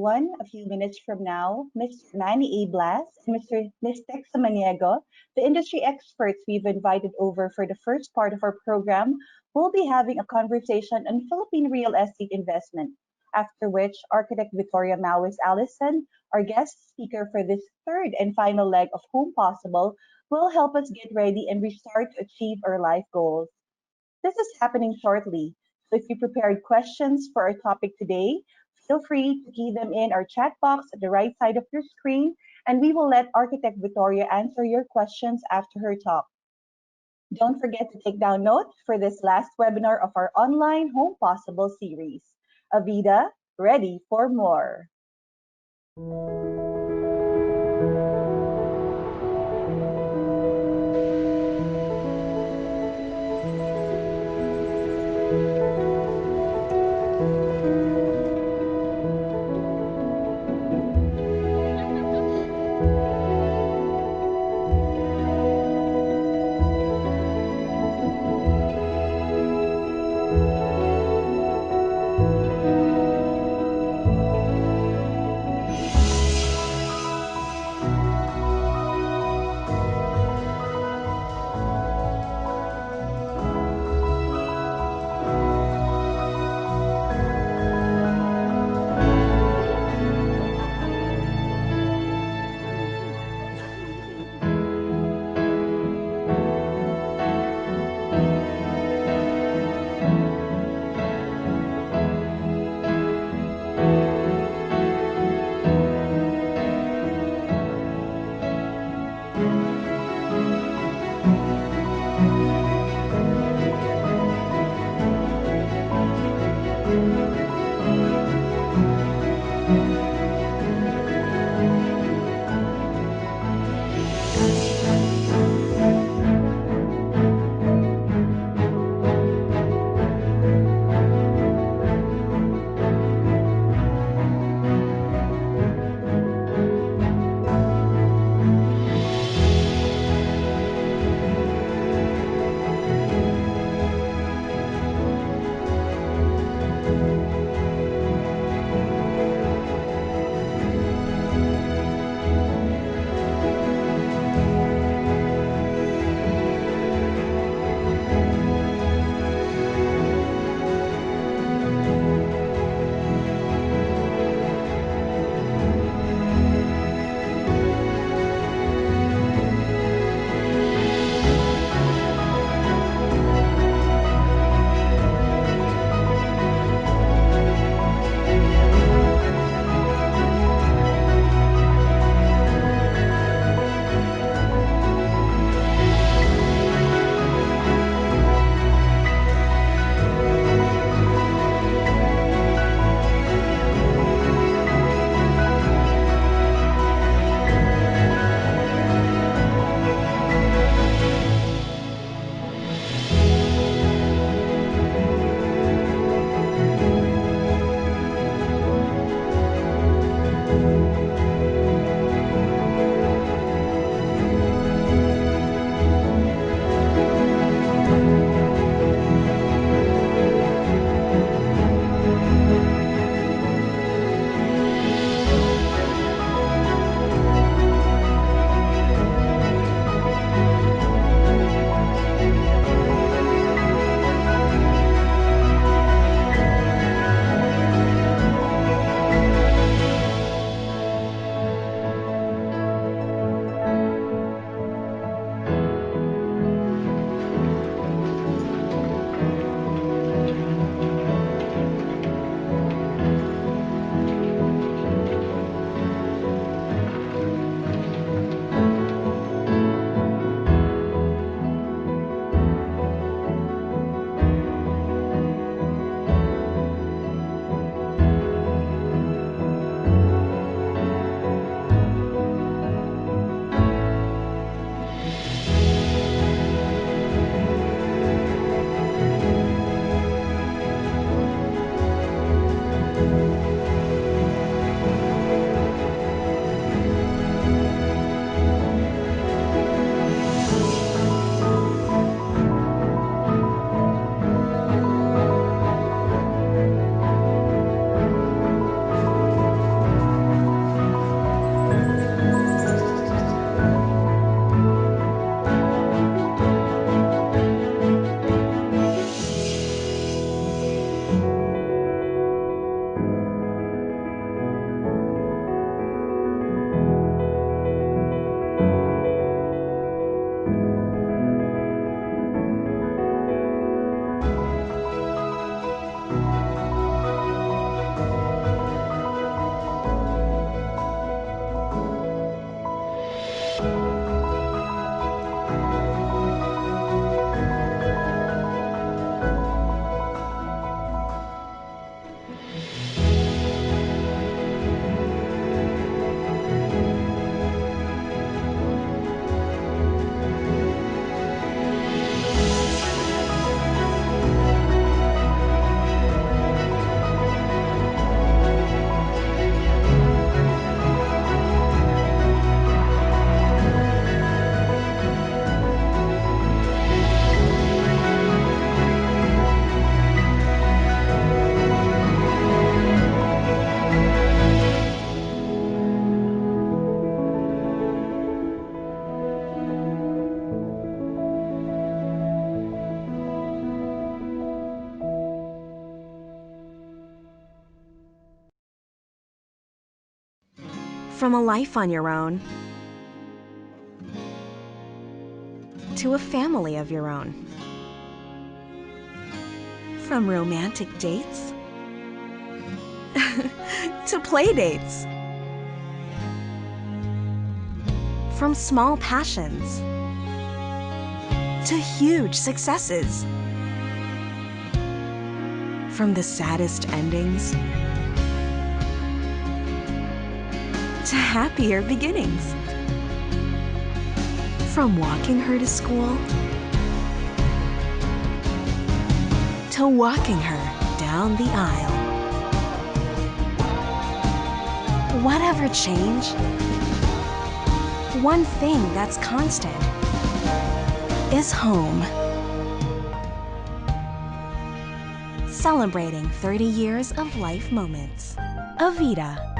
everyone. A few minutes from now, Mr. Manny A. Blas and Ms. Texa Maniego, the industry experts we've invited over for the first part of our program, will be having a conversation on Philippine real estate investment. After which, Architect Vittoria Mawis-Aliston, our guest speaker for this third and final leg of Home Possible, will help us get ready and restart to achieve our life goals. This is happening shortly. So if you prepared questions for our topic today, feel free to key them in our chat box at the right side of your screen, and we will let Architect Victoria answer your questions after her talk. Don't forget to take down notes for this last webinar of our online Home Possible series. Avida, ready for more. From a life on your own to a family of your own. From romantic dates to play dates. From small passions to huge successes. From the saddest endings to happier beginnings. From walking her to school to walking her down the aisle. Whatever change, one thing that's constant is home. Celebrating 30 years of life moments. Avida.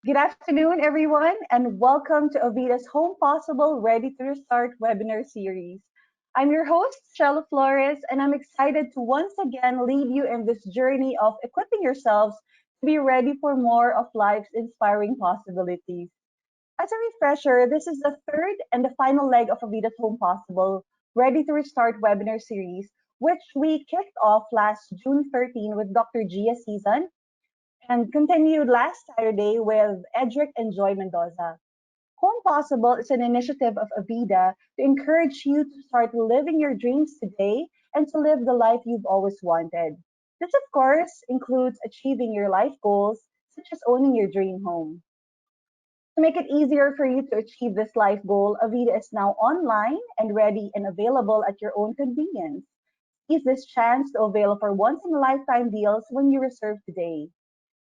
Good afternoon, everyone, and welcome to Avida's Homepossible Ready to Restart webinar series. I'm your host, Shella Flores, and I'm excited to once again lead you in this journey of equipping yourselves to be ready for more of life's inspiring possibilities. As a refresher, this is the third and the final leg of Avida's Homepossible Ready to Restart webinar series, which we kicked off last June 13 with Dr. Gia Season and continued last Saturday with Edric and Joy Mendoza. Home Possible is an initiative of Avida to encourage you to start living your dreams today and to live the life you've always wanted. This, of course, includes achieving your life goals, such as owning your dream home. To make it easier for you to achieve this life goal, Avida is now online and ready and available at your own convenience. Seize this chance to avail for once in a lifetime deals when you reserve today.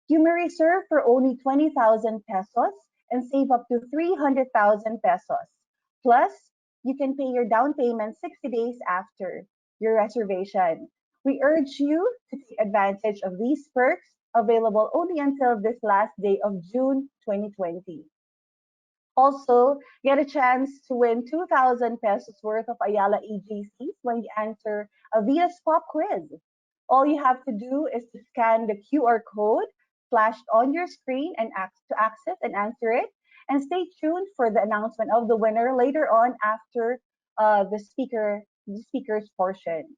You may reserve for only 20,000 pesos and save up to 300,000 pesos. Plus, you can pay your down payment 60 days after your reservation. We urge you to take advantage of these perks available only until this last day of June 2020. Also, get a chance to win 2,000 pesos worth of Ayala EGCs when you answer a Via's Pop quiz. All you have to do is to scan the QR code flashed on your screen and to access and answer it. And stay tuned for the announcement of the winner later on after the speaker's portion.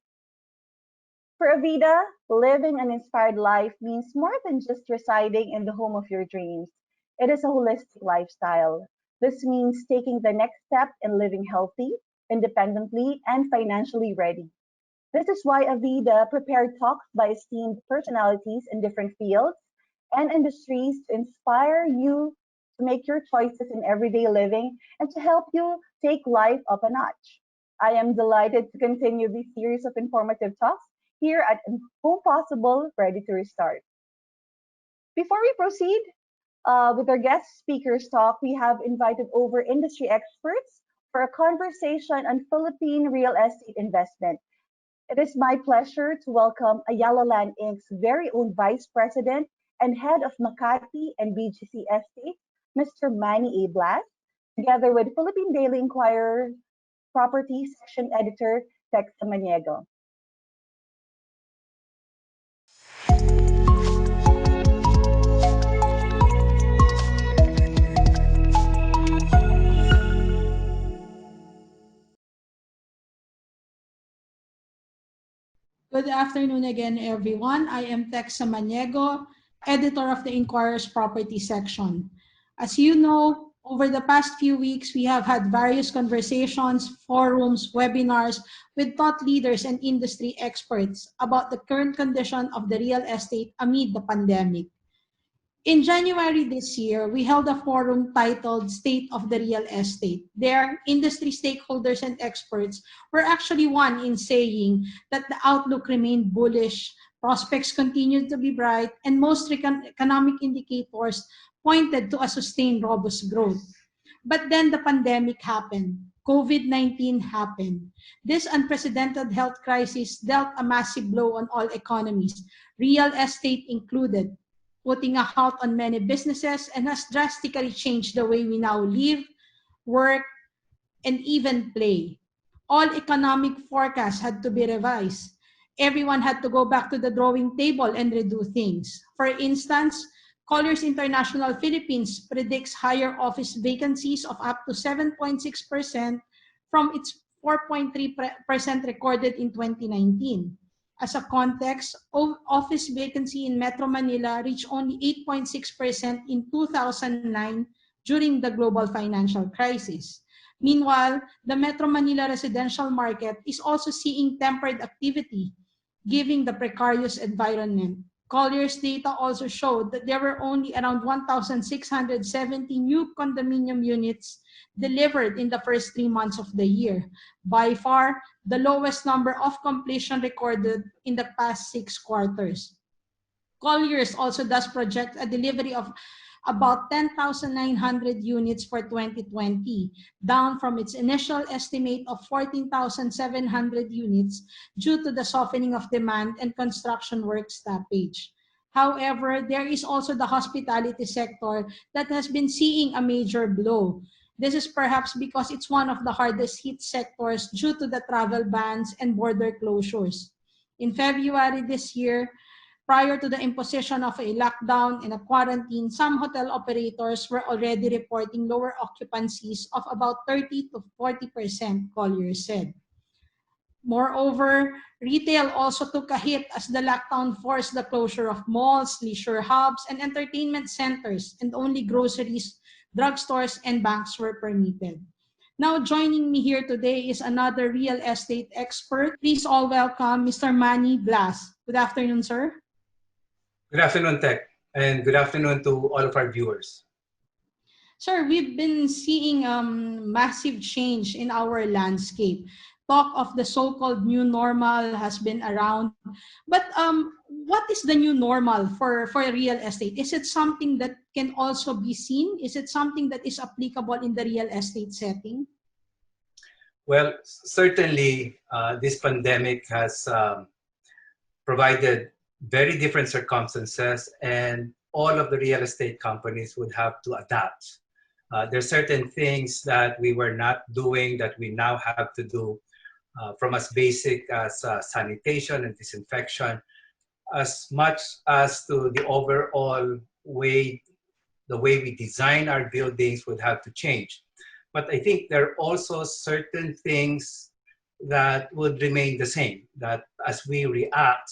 For Avida, living an inspired life means more than just residing in the home of your dreams. It is a holistic lifestyle. This means taking the next step in living healthy, independently, and financially ready. This is why Avida prepared talks by esteemed personalities in different fields and industries to inspire you to make your choices in everyday living and to help you take life up a notch. I am delighted to continue this series of informative talks here at Home Possible Ready to Restart. Before we proceed with our guest speakers talk, we have invited over industry experts for a conversation on Philippine real estate investment. It is my pleasure to welcome Ayala Land Inc.'s very own Vice President and Head of Makati and BGC Estate, Mr. Manny A. Blas, together with Philippine Daily Inquirer Property Section Editor, Texa Maniego. Good afternoon again, everyone. I am Texa Maniego, editor of the Inquirer's Property section. As you know, over the past few weeks, we have had various conversations, forums, webinars with thought leaders and industry experts about the current condition of the real estate amid the pandemic. In January this year, we held a forum titled State of the Real Estate. There, industry stakeholders and experts were actually one in saying that the outlook remained bullish, prospects continued to be bright, and most economic indicators pointed to a sustained robust growth. But then the pandemic happened. COVID-19 happened. This unprecedented health crisis dealt a massive blow on all economies, real estate included, putting a halt on many businesses and has drastically changed the way we now live, work, and even play. All economic forecasts had to be revised. Everyone had to go back to the drawing table and redo things. For instance, Colliers International Philippines predicts higher office vacancies of up to 7.6% from its 4.3% recorded in 2019. As a context, office vacancy in Metro Manila reached only 8.6% in 2009 during the global financial crisis. Meanwhile, the Metro Manila residential market is also seeing tempered activity, given the precarious environment. Collier's data also showed that there were only around 1,670 new condominium units delivered in the first 3 months of the year, by far the lowest number of completion recorded in the past 6 quarters. Colliers also does project a delivery of about 10,900 units for 2020, down from its initial estimate of 14,700 units due to the softening of demand and construction work stoppage. However, there is also the hospitality sector that has been seeing a major blow. This is perhaps because it's one of the hardest hit sectors due to the travel bans and border closures. In February this year, prior to the imposition of a lockdown and a quarantine, some hotel operators were already reporting lower occupancies of about 30 to 40%, Colliers said. Moreover, retail also took a hit as the lockdown forced the closure of malls, leisure hubs, and entertainment centers, and only groceries, drugstores, and banks were permitted. Now joining me here today is another real estate expert. Please all welcome Mr. Manny Blas. Good afternoon, sir. Good afternoon, Tech, and good afternoon to all of our viewers. Sir, we've been seeing massive change in our landscape. Talk of the so-called new normal has been around. But what is the new normal for real estate? Is it something that can also be seen? Is it something that is applicable in the real estate setting? Well, certainly this pandemic has provided very different circumstances, and all of the real estate companies would have to adapt. There are certain things that we were not doing that we now have to do, from as basic as sanitation and disinfection, as much as to the overall way, the way we design our buildings would have to change. But I think there are also certain things that would remain the same, that as we react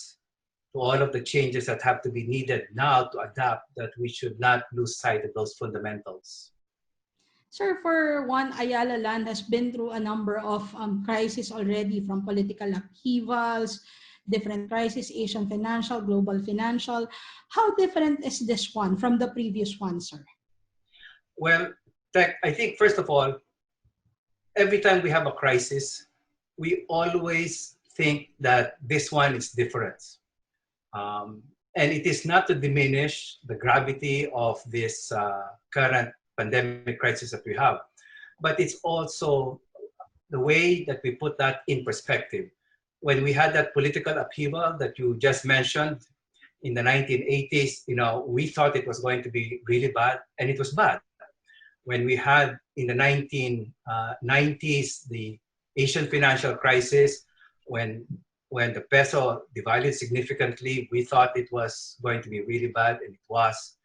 to all of the changes that have to be needed now to adapt, that we should not lose sight of those fundamentals. Sir, for one, Ayala Land has been through a number of crises already, from political upheavals, different crises, Asian financial, global financial. How different is this one from the previous one, sir? Well, Tech, I think first of all, every time we have a crisis, we always think that this one is different. And it is not to diminish the gravity of this current pandemic crisis that we have, but it's also the way that we put that in perspective. When we had that political upheaval that you just mentioned in the 1980s, we thought it was going to be really bad, and it was bad. When we had in the 1990s the Asian financial crisis, when the peso devalued significantly, we thought it was going to be really bad, and it was.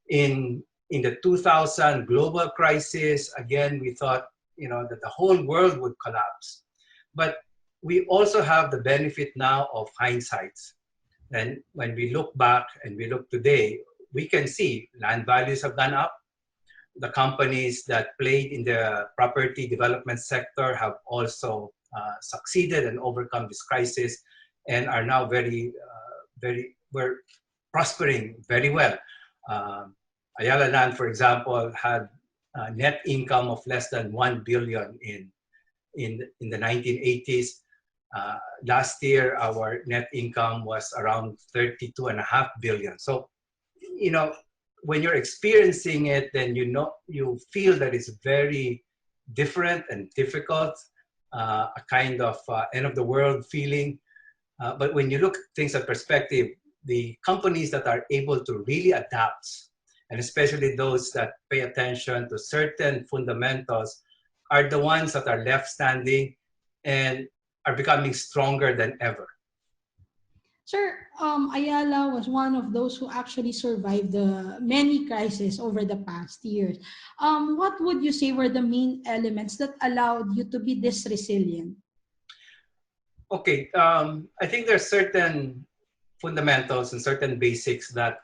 In the 2000 global crisis, again, we thought that the whole world would collapse. But we also have the benefit now of hindsight. And when we look back and we look today, we can see land values have gone up. The companies that played in the property development sector have also succeeded and overcome this crisis, and are now we're prospering very well. Ayala Land, for example, had a net income of less than 1 billion in the 1980s. Last year, our net income was around 32.5 billion. So, when you're experiencing it, then you feel that it's very different and difficult, a kind of end of the world feeling. But when you look at things in perspective, the companies that are able to really adapt, and especially those that pay attention to certain fundamentals, are the ones that are left standing and are becoming stronger than ever. Sir, Ayala was one of those who actually survived the many crises over the past years. What would you say were the main elements that allowed you to be this resilient? Okay, I think there's certain fundamentals and certain basics that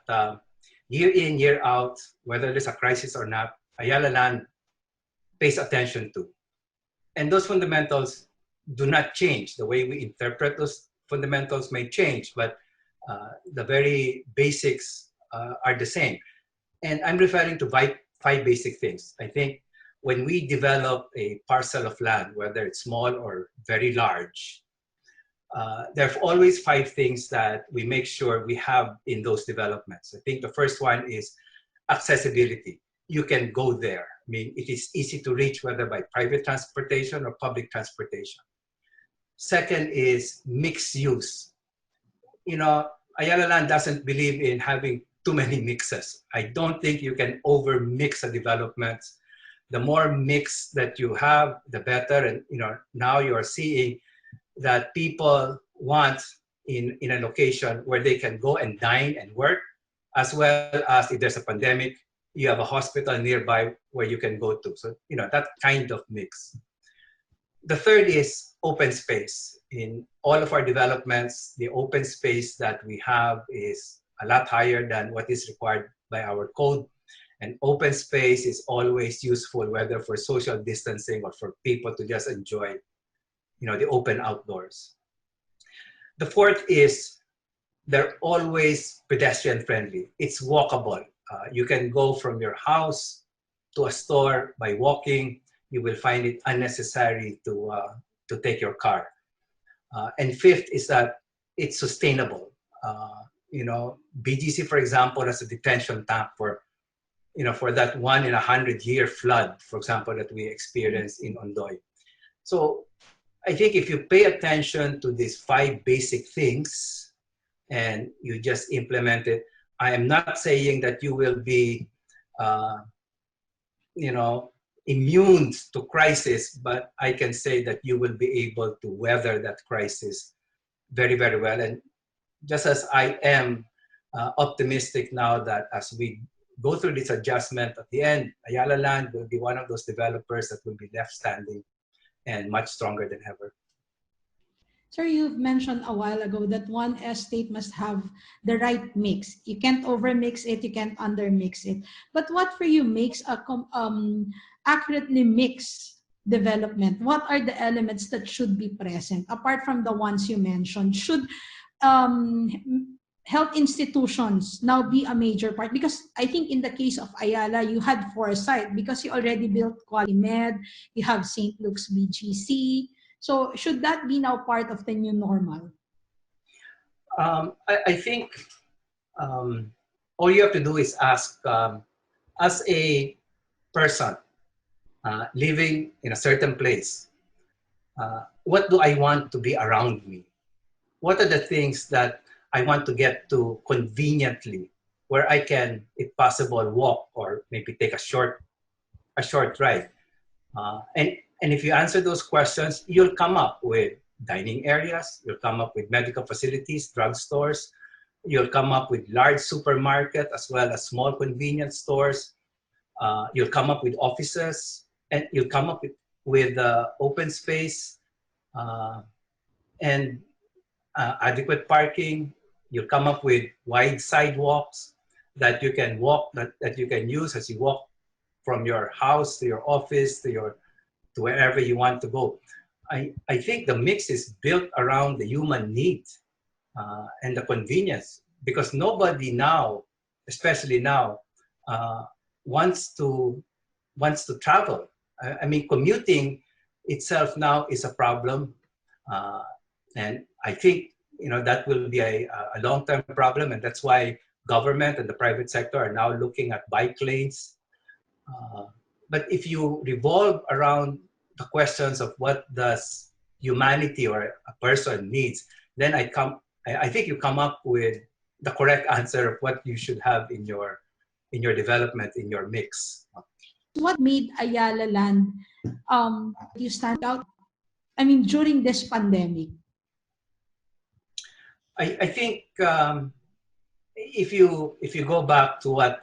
year in, year out, whether there's a crisis or not, Ayala Land pays attention to. And those fundamentals do not change. The way we interpret those fundamentals may change, but the very basics are the same. And I'm referring to five basic things. I think when we develop a parcel of land, whether it's small or very large, there are always five things that we make sure we have in those developments. I think the first one is accessibility. You can go there. I mean, it is easy to reach, whether by private transportation or public transportation. Second is mixed use. You know, Ayala Land doesn't believe in having too many mixes. I don't think you can over mix a development. The more mix that you have, the better. And now you are seeing that people want in a location where they can go and dine and work, as well as if there's a pandemic, you have a hospital nearby where you can go to. So, that kind of mix. The third is open space. In all of our developments, the open space that we have is a lot higher than what is required by our code. And open space is always useful, whether for social distancing or for people to just enjoy, the open outdoors. The fourth is they're always pedestrian friendly. It's walkable. You can go from your house to a store by walking. You will find it unnecessary to take your car. And fifth is that it's sustainable. BGC, for example, has a detention tank for that 1 in 100-year flood, for example, that we experienced in Ondoy. So I think if you pay attention to these five basic things and you just implement it, I am not saying that you will be, immune to crisis, but I can say that you will be able to weather that crisis very, very well. And just as I am optimistic now that as we go through this adjustment at the end, Ayala Land will be one of those developers that will be left standing and much stronger than ever. Sir, you've mentioned a while ago that one estate must have the right mix. You can't overmix it, you can't undermix it. But what for you makes a accurately mixed development? What are the elements that should be present apart from the ones you mentioned? Should um, health institutions now be a major part? Because I think in the case of Ayala, you had foresight because you already built Quality Med, you have St. Luke's BGC. So should that be now part of the new normal? I think all you have to do is ask, as a person living in a certain place, what do I want to be around me? What are the things that I want to get to conveniently, where I can, if possible, walk or maybe take a short ride? And if you answer those questions, you'll come up with dining areas, you'll come up with medical facilities, drugstores, you'll come up with large supermarket as well as small convenience stores. You'll come up with offices, and you'll come up with open space and adequate parking. You'll come up with wide sidewalks that you can walk, that you can use as you walk from your house to your office to wherever you want to go. I think the mix is built around the human need and the convenience, because nobody now, especially now, wants to travel. I mean, commuting itself now is a problem, and I think that will be a long-term problem, and that's why government and the private sector are now looking at bike lanes. But if you revolve around the questions of what does humanity or a person needs, then I think you come up with the correct answer of what you should have in your development, in your mix. What made Ayala Land you stand out? I mean, during this pandemic. I think if you go back to what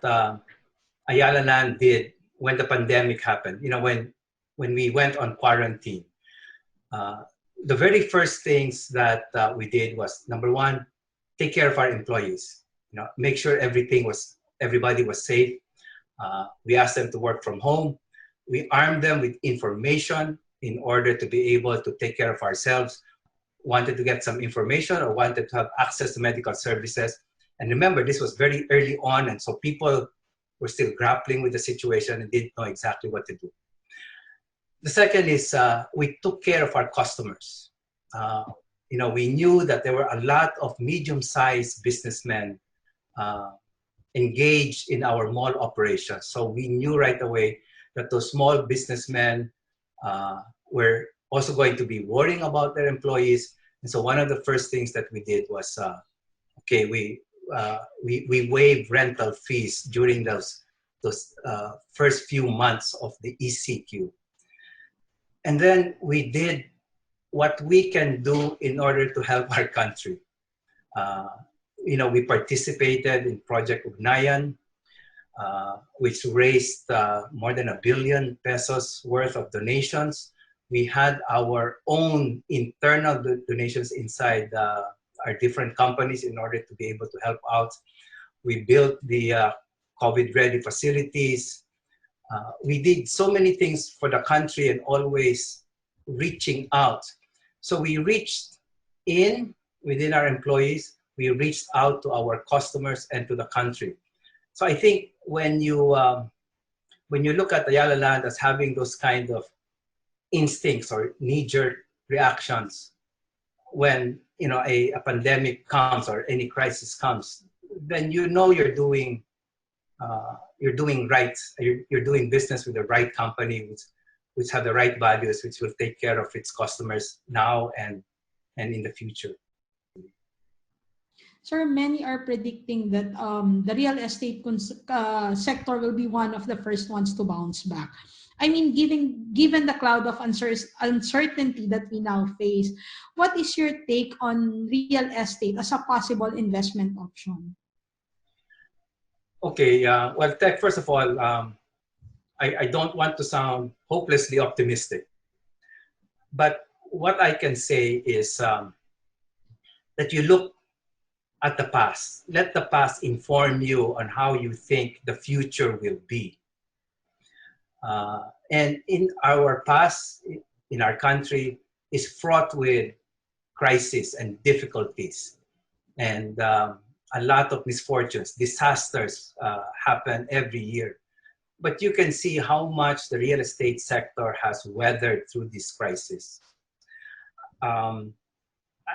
Ayala Land did when the pandemic happened, when we went on quarantine, uh, the very first things that we did was, number one, take care of our employees. Make sure everybody was safe. We asked them to work from home. We armed them with information in order to be able to take care of ourselves. Wanted to get some information or wanted to have access to medical services. And remember, this was very early on, and so people were still grappling with the situation and didn't know exactly what to do. The second is we took care of our customers. We knew that there were a lot of medium-sized businessmen uh, engaged in our mall operations. So we knew right away that those small businessmen were also going to be worrying about their employees. And so one of the first things that we did was, we waived rental fees during those first few months of the ECQ. And then we did what we can do in order to help our country. We participated in Project Ugnayan, which raised more than 1 billion pesos worth of donations. We had our own internal donations inside our different companies in order to be able to help out. We built the COVID-ready facilities. We did so many things for the country and always reaching out. So we reached within our employees, we reached out to our customers and to the country. So I think when you look at Ayala Land as having those kind of instincts or knee-jerk reactions when a pandemic comes or any crisis comes, then you're doing right. You're doing business with the right company, which have the right values, which will take care of its customers now and in the future. Sir, many are predicting that the real estate sector will be one of the first ones to bounce back. I mean, given the cloud of uncertainty that we now face, what is your take on real estate as a possible investment option? Okay, well, Tech, first of all, I don't want to sound hopelessly optimistic, but what I can say is that you look at the past. Let the past inform you on how you think the future will be. And in our past, in our country, is fraught with crisis and difficulties. And a lot of misfortunes, disasters happen every year. But you can see how much the real estate sector has weathered through this crisis.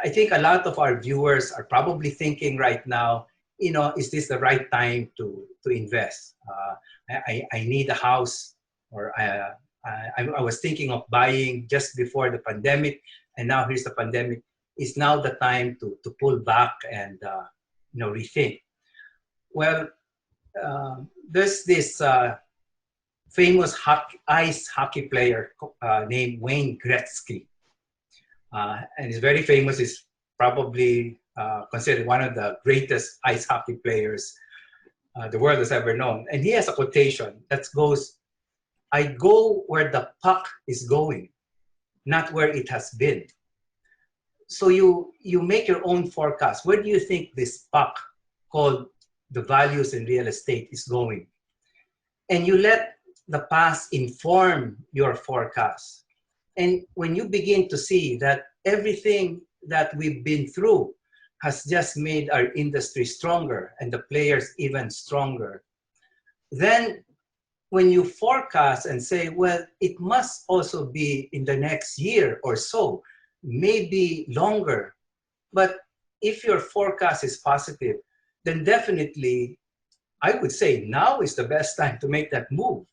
I think a lot of our viewers are probably thinking right now, is this the right time to invest? I need a house, or I was thinking of buying just before the pandemic, and now here's the pandemic. Is now the time to pull back and rethink? Well, there's this famous ice hockey player named Wayne Gretzky. And he's very famous. He's probably considered one of the greatest ice hockey players the world has ever known. And he has a quotation that goes, "I go where the puck is going, not where it has been." So you make your own forecast. Where do you think this puck, called the values in real estate, is going? And you let the past inform your forecast. And when you begin to see that everything that we've been through has just made our industry stronger and the players even stronger, then when you forecast and say, well, it must also be in the next year or so, maybe longer. But if your forecast is positive, then definitely I would say now is the best time to make that move.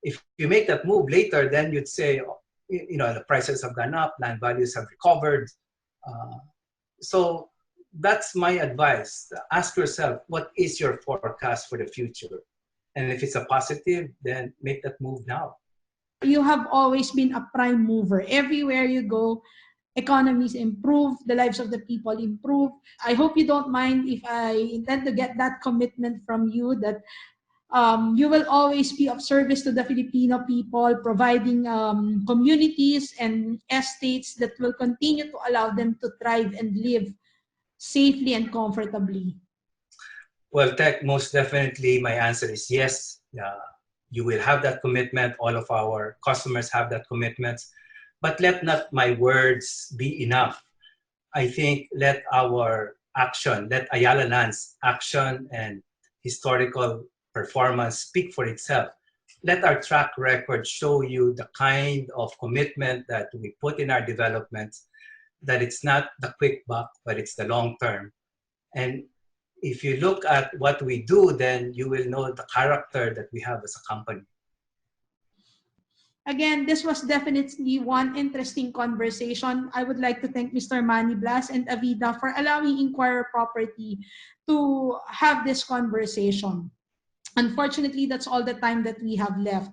If you make that move later, then you'd say, the prices have gone up, land values have recovered. So that's my advice. Ask yourself, what is your forecast for the future? And if it's a positive, then make that move now. You have always been a prime mover. Everywhere you go, economies improve, the lives of the people improve. I hope you don't mind if I intend to get that commitment from you that you will always be of service to the Filipino people, providing communities and estates that will continue to allow them to thrive and live safely and comfortably. Well, Tech, most definitely my answer is yes. You will have that commitment. All of our customers have that commitment. But let not my words be enough. I think let our action, let Ayala Land's action and historical performance speak for itself. Let our track record show you the kind of commitment that we put in our development, that it's not the quick buck, but it's the long term. And if you look at what we do, then you will know the character that we have as a company. Again, this was definitely one interesting conversation. I would like to thank Mr. Manny Blas and Avida for allowing Inquirer Property to have this conversation. Unfortunately, that's all the time that we have left.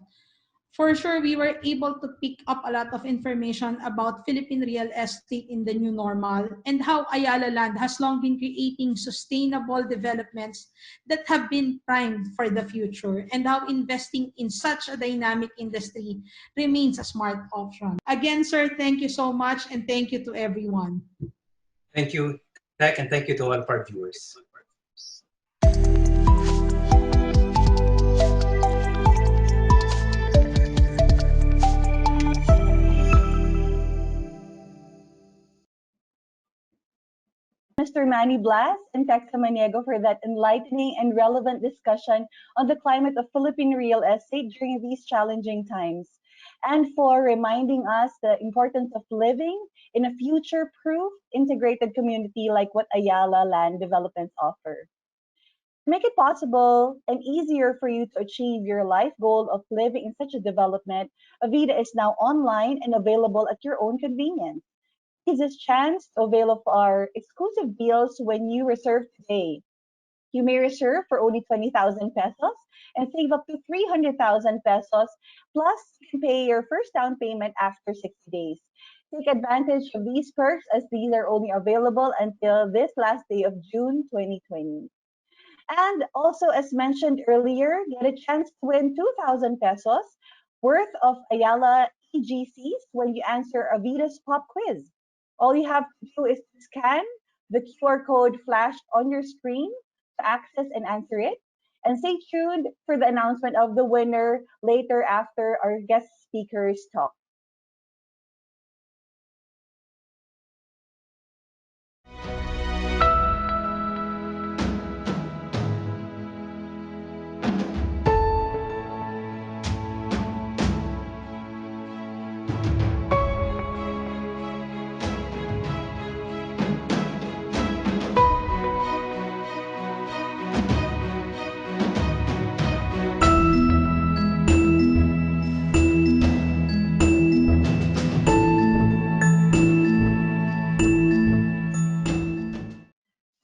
For sure, we were able to pick up a lot of information about Philippine real estate in the new normal and how Ayala Land has long been creating sustainable developments that have been primed for the future, and how investing in such a dynamic industry remains a smart option. Again, sir, thank you so much, and thank you to everyone. Thank you, Tech, and thank you to all of our viewers. Mr. Manny Blas and Texa Maniego for that enlightening and relevant discussion on the climate of Philippine real estate during these challenging times, and for reminding us the importance of living in a future-proof, integrated community like what Ayala Land Developments offer. To make it possible and easier for you to achieve your life goal of living in such a development, Avida is now online and available at your own convenience. Is this chance to avail of our exclusive deals when you reserve today. You may reserve for only 20,000 pesos and save up to 300,000 pesos. Plus, you can pay your first down payment after 60 days. Take advantage of these perks as these are only available until this last day of June 2020. And also, as mentioned earlier, get a chance to win 2,000 pesos worth of Ayala EGCs when you answer Avida's pop quiz. All you have to do is to scan the QR code flashed on your screen to access and answer it. And stay tuned for the announcement of the winner later after our guest speakers talk.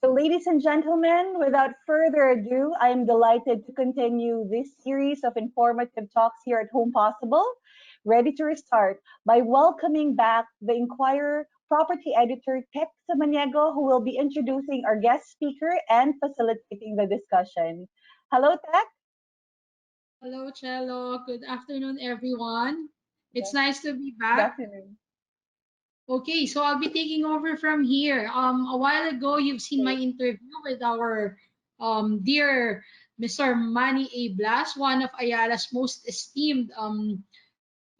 So, ladies and gentlemen, without further ado, I am delighted to continue this series of informative talks here at Home Possible, ready to restart by welcoming back the Inquirer property editor, Tex Samaniego, who will be introducing our guest speaker and facilitating the discussion. Hello, Tex. Hello, Cello. Good afternoon, everyone. It's Yes, nice to be good back. afternoon. Okay, so I'll be taking over from here. A while ago, you've seen my Okay. interview with our dear Mr. Manny A. Blas, one of Ayala's most esteemed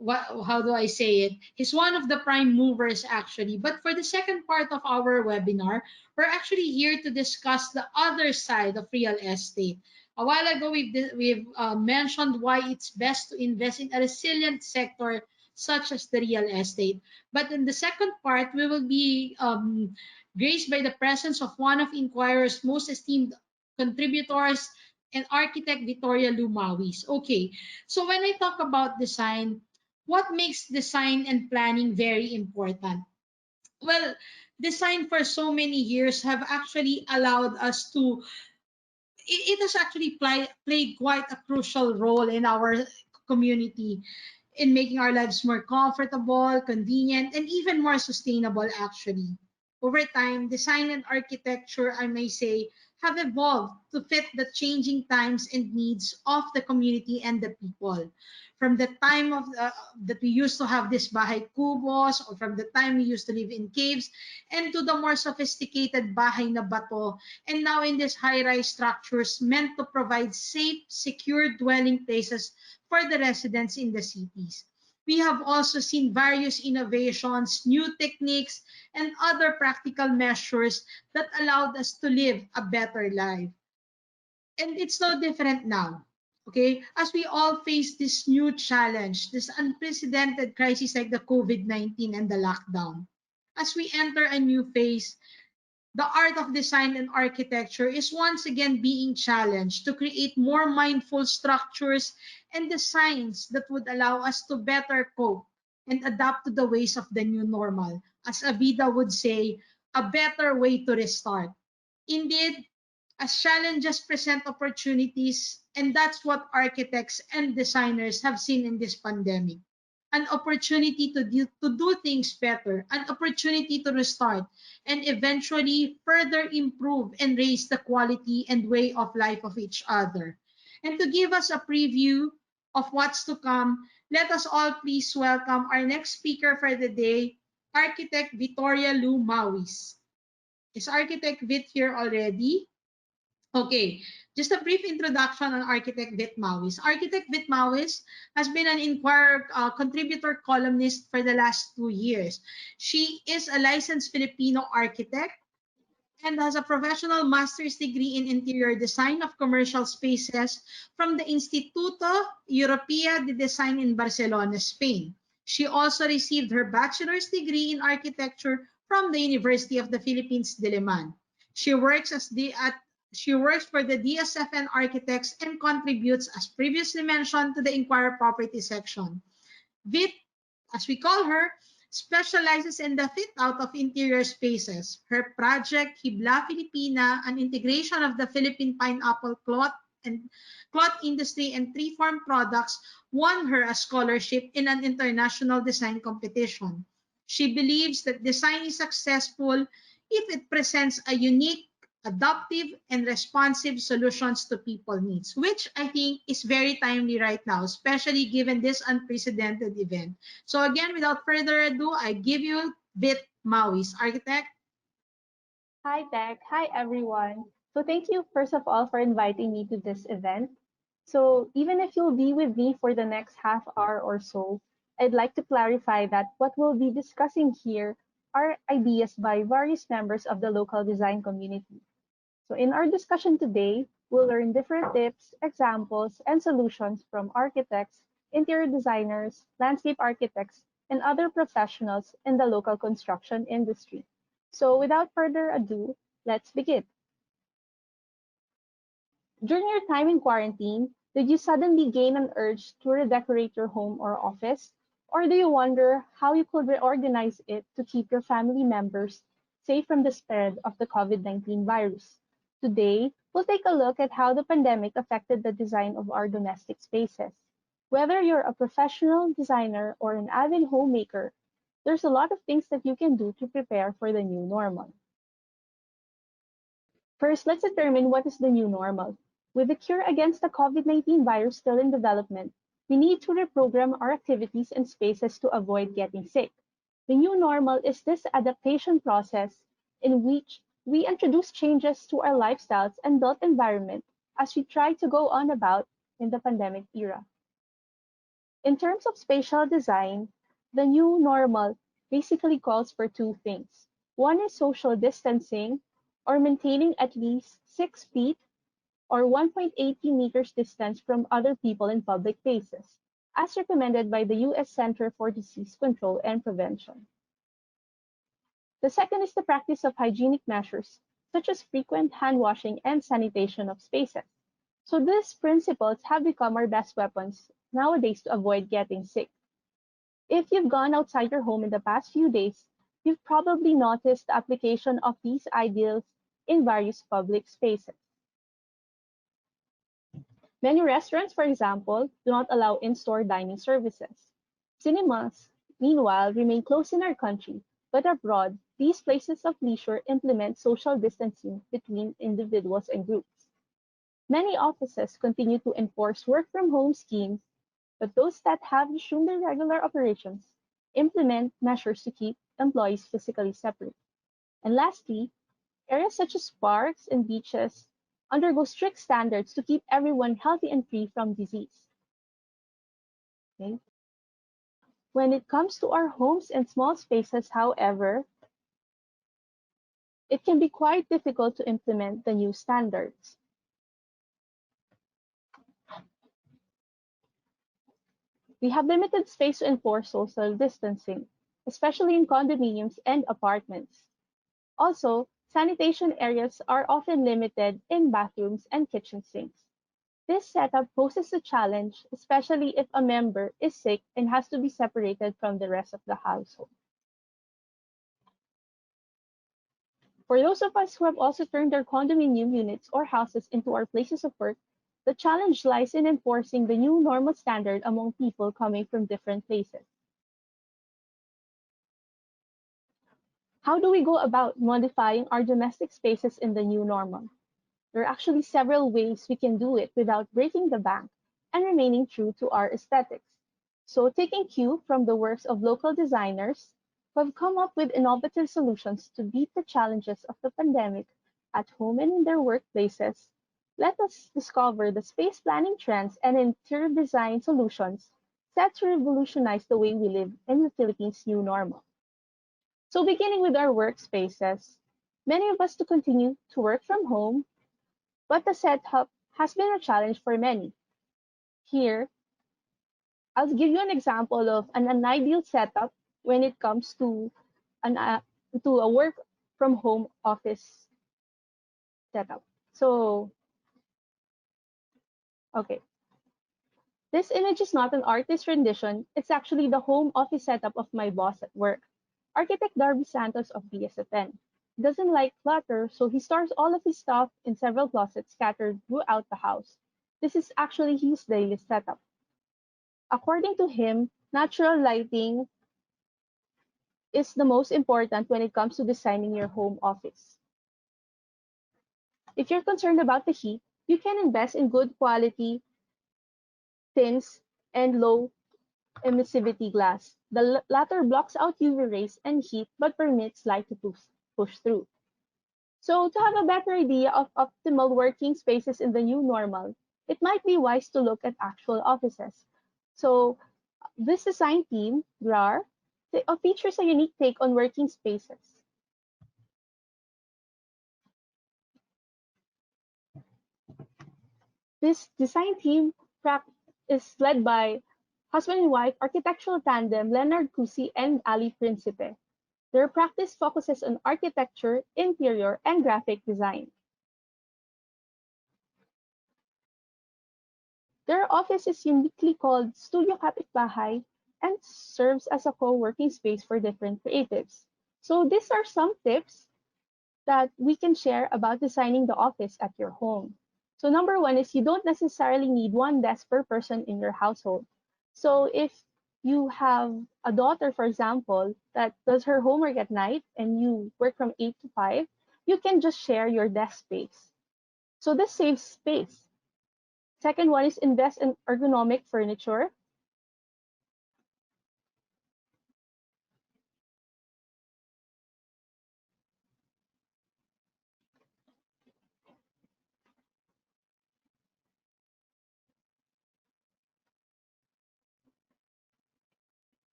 what how do I say it? He's one of the prime movers actually. But for the second part of our webinar, we're actually here to discuss the other side of real estate. A while ago, we've mentioned why it's best to invest in a resilient sector such as the real estate. But in the second part, we will be graced by the presence of one of Inquirer's most esteemed contributors and architect Vittoria Mawis. Okay, so when I talk about design, what makes design and planning very important? Well, design for so many years have actually allowed us to, it has actually played quite a crucial role in our community. in making our lives more comfortable, convenient, and even more sustainable actually. Over time, design and architecture, I may say, have evolved to fit the changing times and needs of the community and the people. From the time that we used to have this bahay kubos, or from the time we used to live in caves, and to the more sophisticated bahay na bato, and now in these high-rise structures meant to provide safe, secure dwelling places for the residents in the cities. We have also seen various innovations, new techniques, and other practical measures that allowed us to live a better life. And it's no different now. Okay, as we all face this new challenge, this unprecedented crisis like the COVID-19 and the lockdown, as we enter a new phase, the art of design and architecture is once again being challenged to create more mindful structures and designs that would allow us to better cope and adapt to the ways of the new normal. As Avida would say, a better way to restart. Indeed, as challenges present opportunities, and that's what architects and designers have seen in this pandemic. An opportunity to do things better, an opportunity to restart, and eventually further improve and raise the quality and way of life of each other. And to give us a preview of what's to come, let us all please welcome our next speaker for the day, Architect Vittoria Lou Mawis. Is Architect Vit here already? Okay, just a brief introduction on Architect Vit Mawis. Architect Vit Mawis has been an Inquirer contributor columnist for the last 2 years. She is a licensed Filipino architect and has a professional master's degree in interior design of commercial spaces from the Instituto Europea de Design in Barcelona, Spain. She also received her bachelor's degree in architecture from the University of the Philippines, Diliman. She works as the at she works for the DSFN Architects and contributes, as previously mentioned, to the Inquirer Property section. Vit, as we call her, specializes in the fit out of interior spaces. Her project, Hibla Filipina, an integration of the Philippine pineapple cloth industry and tree farm products, won her a scholarship in an international design competition. She believes that design is successful if it presents a unique, adaptive, and responsive solutions to people needs, which I think is very timely right now, especially given this unprecedented event. So again, without further ado, I give you Vit Mawis, Architect. Hi, Tech. Hi, everyone. So, thank you, first of all, for inviting me to this event. So, even if you'll be with me for the next half hour or so, I'd like to clarify that what we'll be discussing here are ideas by various members of the local design community. So, in our discussion today, we'll learn different tips, examples, and solutions from architects, interior designers, landscape architects, and other professionals in the local construction industry. So, without further ado, let's begin. During your time in quarantine, did you suddenly gain an urge to redecorate your home or office? Or do you wonder how you could reorganize it to keep your family members safe from the spread of the COVID-19 virus? Today, we'll take a look at how the pandemic affected the design of our domestic spaces. Whether you're a professional designer or an avid homemaker, there's a lot of things that you can do to prepare for the new normal. First, let's determine what is the new normal. With the cure against the COVID-19 virus still in development, we need to reprogram our activities and spaces to avoid getting sick. The new normal is this adaptation process in which we introduce changes to our lifestyles and built environment as we try to go on about in the pandemic era. In terms of spatial design, the new normal basically calls for two things. One is social distancing, or maintaining at least 6 feet or 1.80 meters distance from other people in public places, as recommended by the U.S. Center for Disease Control and Prevention. The second is the practice of hygienic measures, such as frequent hand washing and sanitation of spaces. So these principles have become our best weapons nowadays to avoid getting sick. If you've gone outside your home in the past few days, you've probably noticed the application of these ideals in various public spaces. Many restaurants, for example, do not allow in-store dining services. Cinemas, meanwhile, remain closed in our country, but abroad, these places of leisure implement social distancing between individuals and groups. Many offices continue to enforce work from home schemes, but those that have resumed their regular operations implement measures to keep employees physically separate. And lastly, areas such as parks and beaches undergo strict standards to keep everyone healthy and free from disease. Okay? When it comes to our homes and small spaces, however, it can be quite difficult to implement the new standards. We have limited space to enforce social distancing, especially in condominiums and apartments. Also, sanitation areas are often limited in bathrooms and kitchen sinks. This setup poses a challenge, especially if a member is sick and has to be separated from the rest of the household. For those of us who have also turned our condominium units or houses into our places of work, the challenge lies in enforcing the new normal standard among people coming from different places. How do we go about modifying our domestic spaces in the new normal? There are actually several ways we can do it without breaking the bank and remaining true to our aesthetics. So, taking cue from the works of local designers who have come up with innovative solutions to beat the challenges of the pandemic at home and in their workplaces, let us discover the space planning trends and interior design solutions set to revolutionize the way we live in the Philippines' new normal. So, beginning with our workspaces, many of us to continue to work from home, but the setup has been a challenge for many. Here, I'll give you an example of an unideal setup when it comes an, uh, to a work from home office setup. So, okay, this image is not an artist rendition. It's actually the home office setup of my boss at work, Architect Darby Santos of BSFN. He doesn't like clutter, so he stores all of his stuff in several closets scattered throughout the house. This is actually his daily setup. According to him, natural lighting is the most important when it comes to designing your home office. If you're concerned about the heat, you can invest in good quality tins and low emissivity glass. The latter blocks out UV rays and heat but permits light to push through. So to have a better idea of optimal working spaces in the new normal, it might be wise to look at actual offices. So this design team, GRAR, features a unique take on working spaces. This design team is led by husband and wife architectural tandem Leonard Cusi and Ali Principe. Their practice focuses on architecture, interior, and graphic design. Their office is uniquely called Studio Kapitbahay and serves as a co-working space for different creatives. So these are some tips that we can share about designing the office at your home. So number one is you don't necessarily need one desk per person in your household. So if you have a daughter, for example, that does her homework at night and you work from 8 to 5, you can just share your desk space. So this saves space. Second one is invest in ergonomic furniture.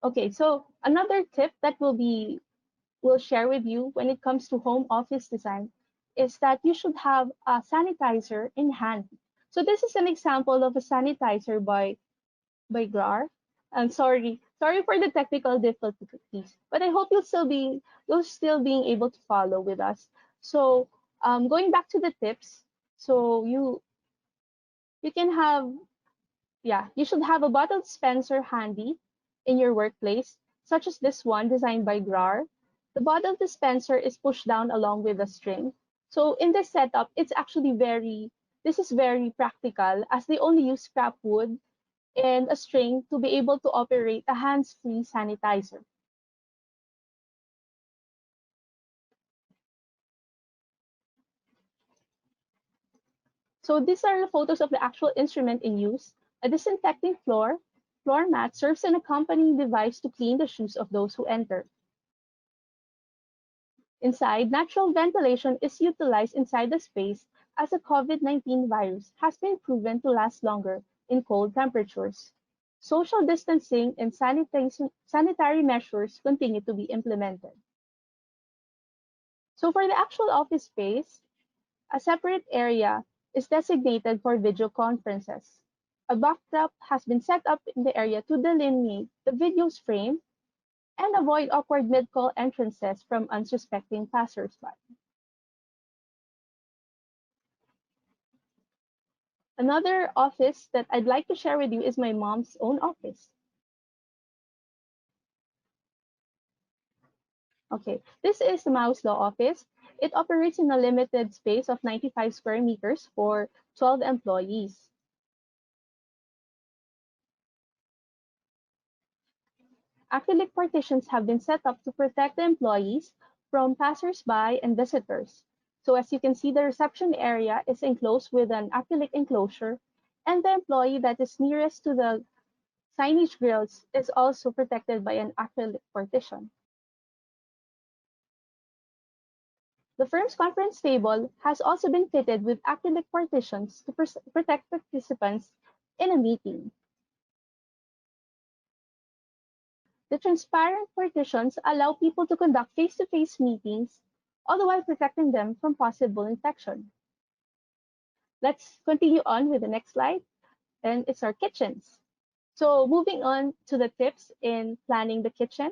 Okay, so another tip that will share with you when it comes to home office design is that you should have a sanitizer in hand. So this is an example of a sanitizer by GRAR. I'm sorry for the technical difficulties, but I hope you'll still being able to follow with us. So going back to the tips, so you can have you should have a bottle dispenser handy in your workplace, such as this one designed by GRAR. The bottle dispenser is pushed down along with the string. So in this setup, this is very practical as they only use scrap wood and a string to be able to operate a hands-free sanitizer. So these are the photos of the actual instrument in use. A disinfecting floor mat serves an accompanying device to clean the shoes of those who enter. Inside, natural ventilation is utilized inside the space as the COVID-19 virus has been proven to last longer in cold temperatures. Social distancing and sanitary measures continue to be implemented. So for the actual office space, a separate area is designated for video conferences. A backdrop has been set up in the area to delineate the video's frame and avoid awkward mid-call entrances from unsuspecting passersby. Another office that I'd like to share with you is my mom's own office. Okay, this is the Mawis Law Office. It operates in a limited space of 95 square meters for 12 employees. Acrylic partitions have been set up to protect the employees from passersby and visitors. So as you can see, the reception area is enclosed with an acrylic enclosure, and the employee that is nearest to the signage grills is also protected by an acrylic partition. The firm's conference table has also been fitted with acrylic partitions to protect participants in a meeting. The transparent partitions allow people to conduct face-to-face meetings, all the while protecting them from possible infection. Let's continue on with the next slide, and it's our kitchens. So moving on to the tips in planning the kitchen.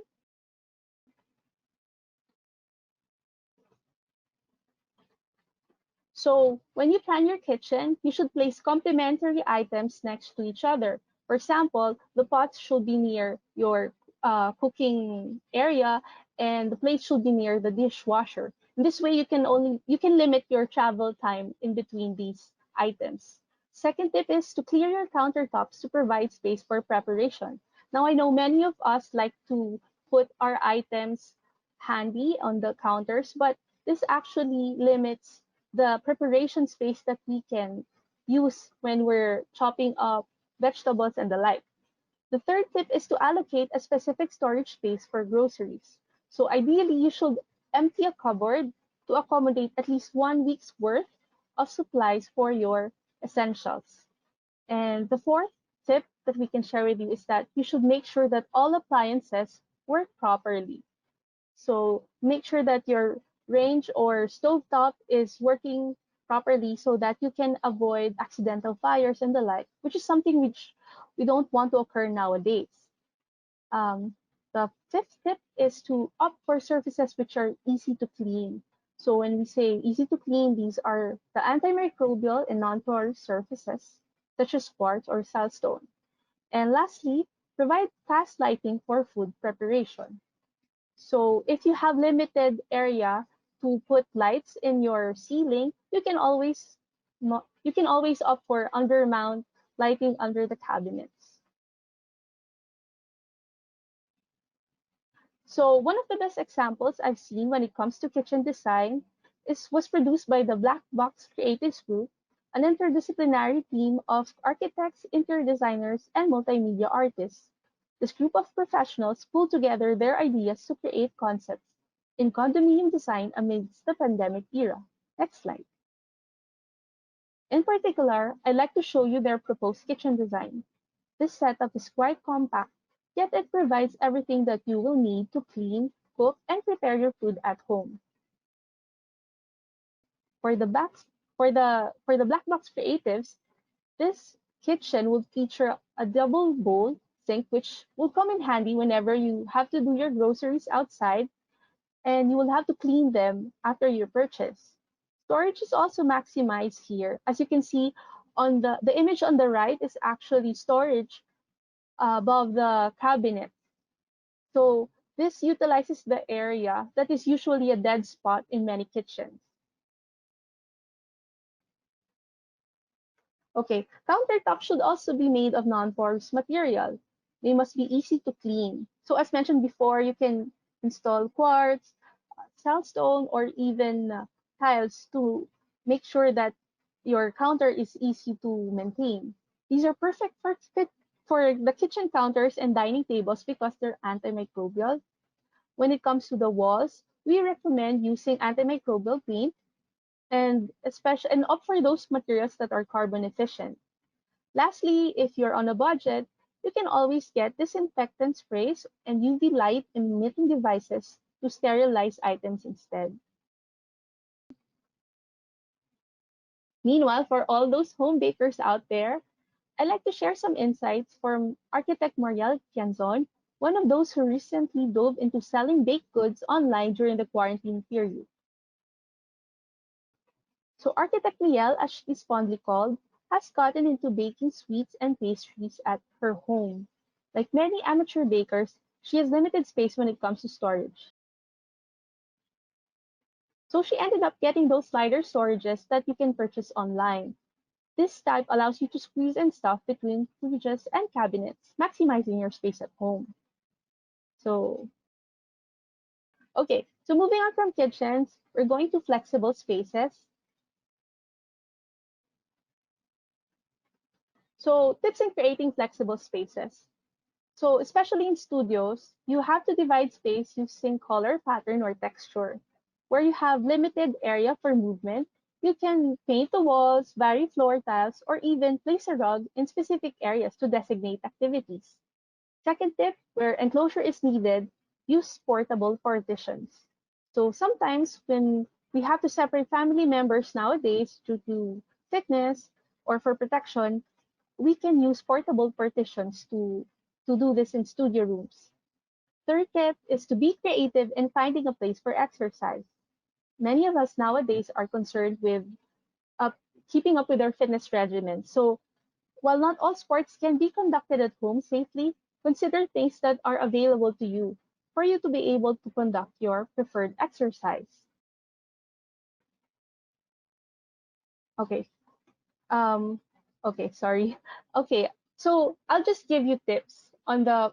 So when you plan your kitchen, you should place complementary items next to each other. For example, the pots should be near your cooking area, and the plates should be near the dishwasher. In this way, you can limit your travel time in between these items. Second tip is to clear your countertops to provide space for preparation. Now I know many of us like to put our items handy on the counters, but this actually limits the preparation space that we can use when we're chopping up vegetables and the like. The third tip is to allocate a specific storage space for groceries. So ideally, you should empty a cupboard to accommodate at least 1 week's worth of supplies for your essentials. And the fourth tip that we can share with you is that you should make sure that all appliances work properly. So make sure that your range or stovetop is working properly so that you can avoid accidental fires and the like, which is something which we don't want to occur nowadays. The fifth tip is to opt for surfaces which are easy to clean. So when we say easy to clean, these are the antimicrobial and non-porous surfaces, such as quartz or sandstone. And lastly, provide fast lighting for food preparation. So if you have limited area to put lights in your ceiling, you can always opt for undermount lighting under the cabinets. So one of the best examples I've seen when it comes to kitchen design was produced by the Black Box Creatives Group, an interdisciplinary team of architects, interior designers, and multimedia artists. This group of professionals pulled together their ideas to create concepts in condominium design amidst the pandemic era. Next slide. In particular, I'd like to show you their proposed kitchen design. This setup is quite compact, yet it provides everything that you will need to clean, cook, and prepare your food at home. For the Black Box Creatives, this kitchen will feature a double bowl sink, which will come in handy whenever you have to do your groceries outside and you will have to clean them after your purchase. Storage is also maximized here. As you can see on the image on the right is actually storage above the cabinet. So This utilizes the area that is usually a dead spot in many kitchens. Okay, countertops should also be made of non-porous material. They must be easy to clean. So as mentioned before, you can install quartz, sandstone, or even tiles to make sure that your counter is easy to maintain. These are perfect for fit for the kitchen counters and dining tables because they're antimicrobial. When it comes to the walls, we recommend using antimicrobial paint and especially and opt for those materials that are carbon efficient. Lastly, if you're on a budget, you can always get disinfectant sprays and UV light emitting devices to sterilize items instead. Meanwhile, for all those home bakers out there, I'd like to share some insights from architect Mariel Tianzon, one of those who recently dove into selling baked goods online during the quarantine period. So architect Miel, as she is fondly called, has gotten into baking sweets and pastries at her home. Like many amateur bakers, she has limited space when it comes to storage. So she ended up getting those slider storages that you can purchase online. This type allows you to squeeze and stuff between fridges and cabinets, maximizing your space at home. So, okay, so moving on from kitchens, we're going to flexible spaces. So, tips in creating flexible spaces. So, especially in studios, you have to divide space using color, pattern, or texture. Where you have limited area for movement, you can paint the walls, vary floor tiles, or even place a rug in specific areas to designate activities. Second tip, where enclosure is needed, use portable partitions. So sometimes when we have to separate family members nowadays due to sickness or for protection, we can use portable partitions to do this in studio rooms. Third tip is to be creative in finding a place for exercise. Many of us nowadays are concerned with uh, keeping up with our fitness regimen. So while not all sports can be conducted at home safely, consider things that are available to you for you to be able to conduct your preferred exercise. Okay. Um, okay, sorry. Okay, so I'll just give you tips on the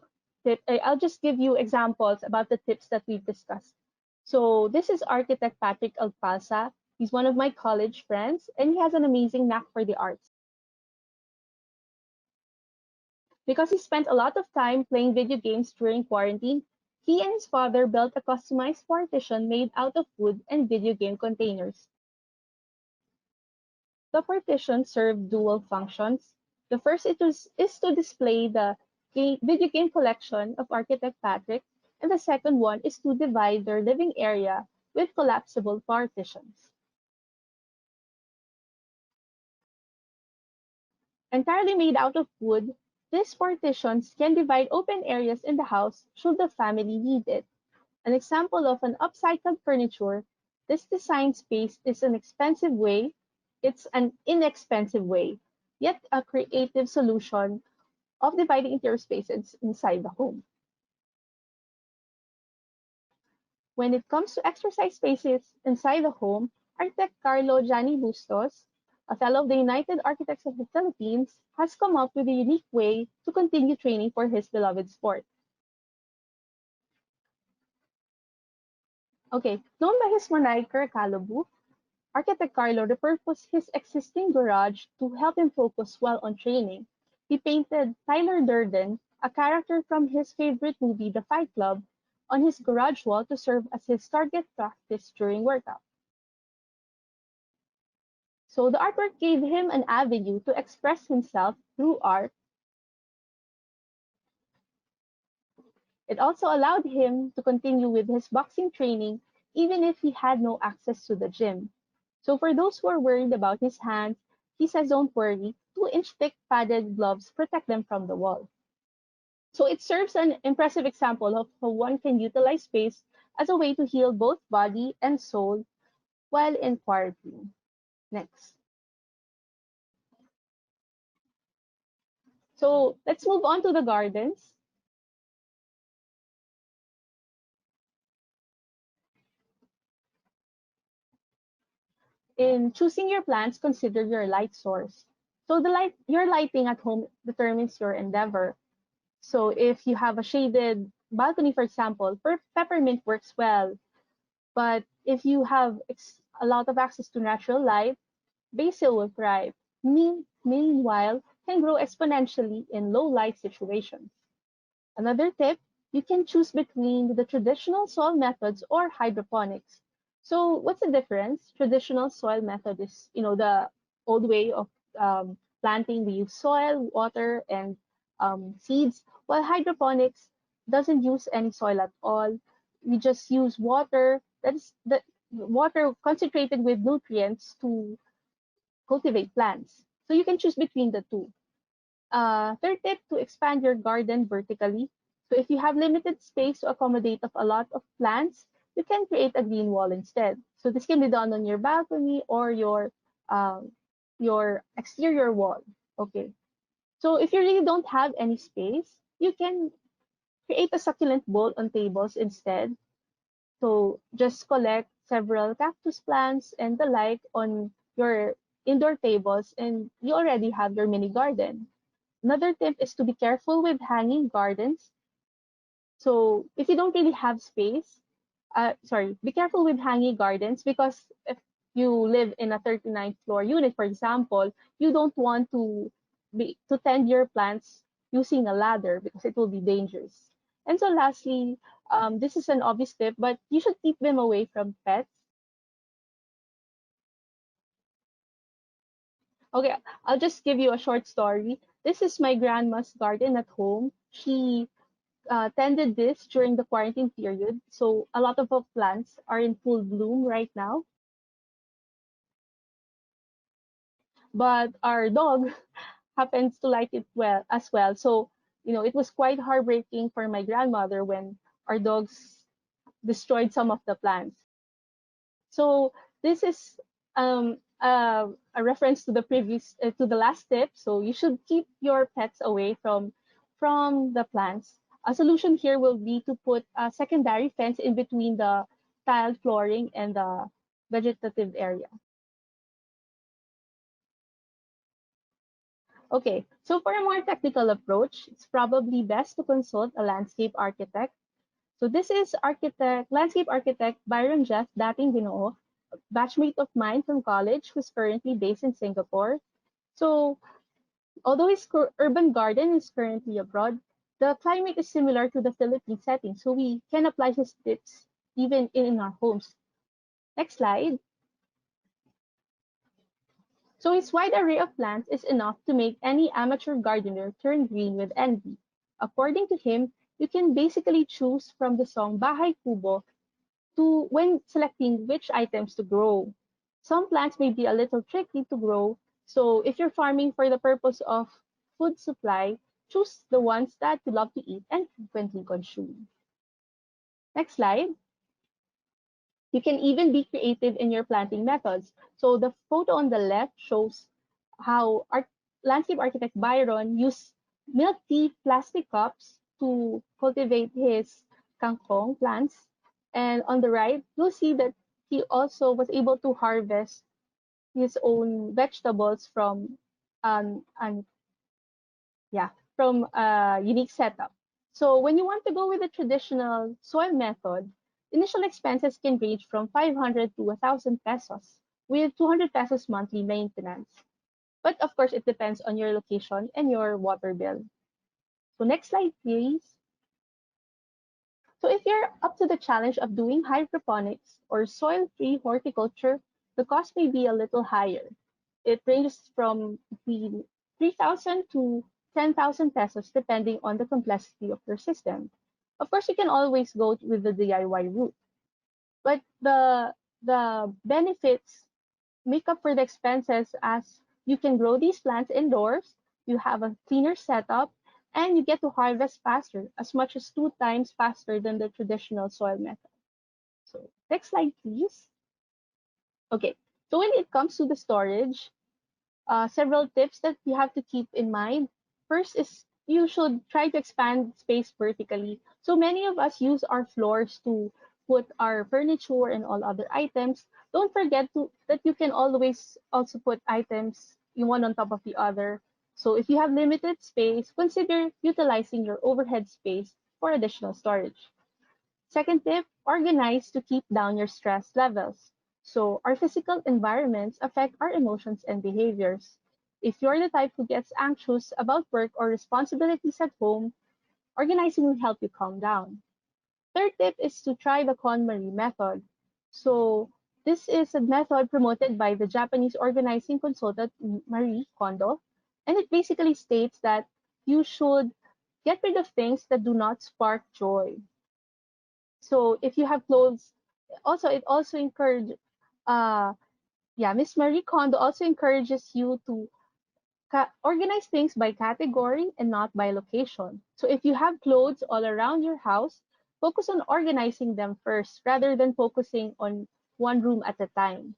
I'll just give you examples about the tips that we've discussed. So this is architect Patrick Alpalsa. He's one of my college friends, and he has an amazing knack for the arts. Because he spent a lot of time playing video games during quarantine, he and his father built a customized partition made out of wood and video game containers. The partition served dual functions. The first is to display the video game collection of Architect Patrick, and the second one is to divide their living area with collapsible partitions. Entirely made out of wood, these partitions can divide open areas in the house should the family need it. An example of an upcycled furniture, this design space is an expensive way, it's an inexpensive way, yet a creative solution of dividing interior spaces inside the home. When it comes to exercise spaces inside the home, architect Carlo Gianni Bustos, a fellow of the United Architects of the Philippines, has come up with a unique way to continue training for his beloved sport. Okay, known by his moniker Calabu, Architect Carlo repurposed his existing garage to help him focus while on training. He painted Tyler Durden, a character from his favorite movie The Fight Club, on his garage wall to serve as his target practice during workout. So the artwork gave him an avenue to express himself through art. It also allowed him to continue with his boxing training even if he had no access to the gym. So for those who are worried about his hands, he says don't worry, 2-inch thick padded gloves protect them from the wall. So it serves an impressive example of how one can utilize space as a way to heal both body and soul while in quarantine. Next. So let's move on to the gardens. In choosing your plants, consider your light source. So your lighting at home determines your endeavor. So if you have a shaded balcony, for example, peppermint works well. But if you have a lot of access to natural light, basil will thrive. Meanwhile, can grow exponentially in low light situations. Another tip, you can choose between the traditional soil methods or hydroponics. So what's the difference? Traditional soil method is, the old way of planting. We use soil, water, and seeds, while hydroponics doesn't use any soil at all. We just use water, that's the water concentrated with nutrients to cultivate plants. So you can choose between the two. Third tip, to expand your garden vertically. So if you have limited space to accommodate of a lot of plants, you can create a green wall instead. So this can be done on your balcony or your exterior wall. Okay. So if you really don't have any space, you can create a succulent bowl on tables instead. So just collect several cactus plants and the like on your indoor tables, and you already have your mini garden. Another tip is to be careful with hanging gardens. So if you don't really have space, be careful with hanging gardens, because if you live in a 39th floor unit, for example, you don't want to tend your plants using a ladder because it will be dangerous. And so lastly, this is an obvious tip, but you should keep them away from pets. Okay, I'll just give you a short story. This is my grandma's garden at home. She tended this during the quarantine period. So a lot of our plants are in full bloom right now. But our dog happens to like it well as well. So, it was quite heartbreaking for my grandmother when our dogs destroyed some of the plants. So this is a reference to to the last tip. So you should keep your pets away from the plants. A solution here will be to put a secondary fence in between the tiled flooring and the vegetative area. Okay, so for a more technical approach, it's probably best to consult a landscape architect. So this is landscape architect Byron Jeff Dating Binoo, batchmate of mine from college who's currently based in Singapore. So although his urban garden is currently abroad, the climate is similar to the Philippine setting, so we can apply his tips even in our homes. Next slide. So his wide array of plants is enough to make any amateur gardener turn green with envy. According to him, you can basically choose from the song Bahay Kubo to when selecting which items to grow. Some plants may be a little tricky to grow, so if you're farming for the purpose of food supply, choose the ones that you love to eat and frequently consume. Next slide. You can even be creative in your planting methods. So the photo on the left shows how landscape architect Byron used milk tea plastic cups to cultivate his kangkong plants. And on the right, you'll see that he also was able to harvest his own vegetables an yeah, from a unique setup. So when you want to go with the traditional soil method, initial expenses can range from 500 to 1,000 pesos with 200 pesos monthly maintenance. But of course, it depends on your location and your water bill. So next slide, please. So if you're up to the challenge of doing hydroponics or soil-free horticulture, the cost may be a little higher. It ranges from between 3,000 to 10,000 pesos depending on the complexity of your system. Of course, you can always go with the DIY route, but the benefits make up for the expenses, as you can grow these plants indoors, you have a cleaner setup, and you get to harvest faster, as much as 2 times faster than the traditional soil method. So next slide, please. Okay, so when it comes to the storage, several tips that you have to keep in mind. First is you should try to expand space vertically. So many of us use our floors to put our furniture and all other items, don't forget that you can always also put items one on top of the other. So if you have limited space, consider utilizing your overhead space for additional storage. Second tip, organize to keep down your stress levels. So our physical environments affect our emotions and behaviors. If you're the type who gets anxious about work or responsibilities at home, organizing will help you calm down. Third tip is to try the KonMari method. So this is a method promoted by the Japanese organizing consultant Marie Kondo, and it basically states that you should get rid of things that do not spark joy. So if you have clothes, also it also encourage, uh, Miss Marie Kondo also encourages you to organize things by category and not by location. So if you have clothes all around your house, focus on organizing them first rather than focusing on one room at a time.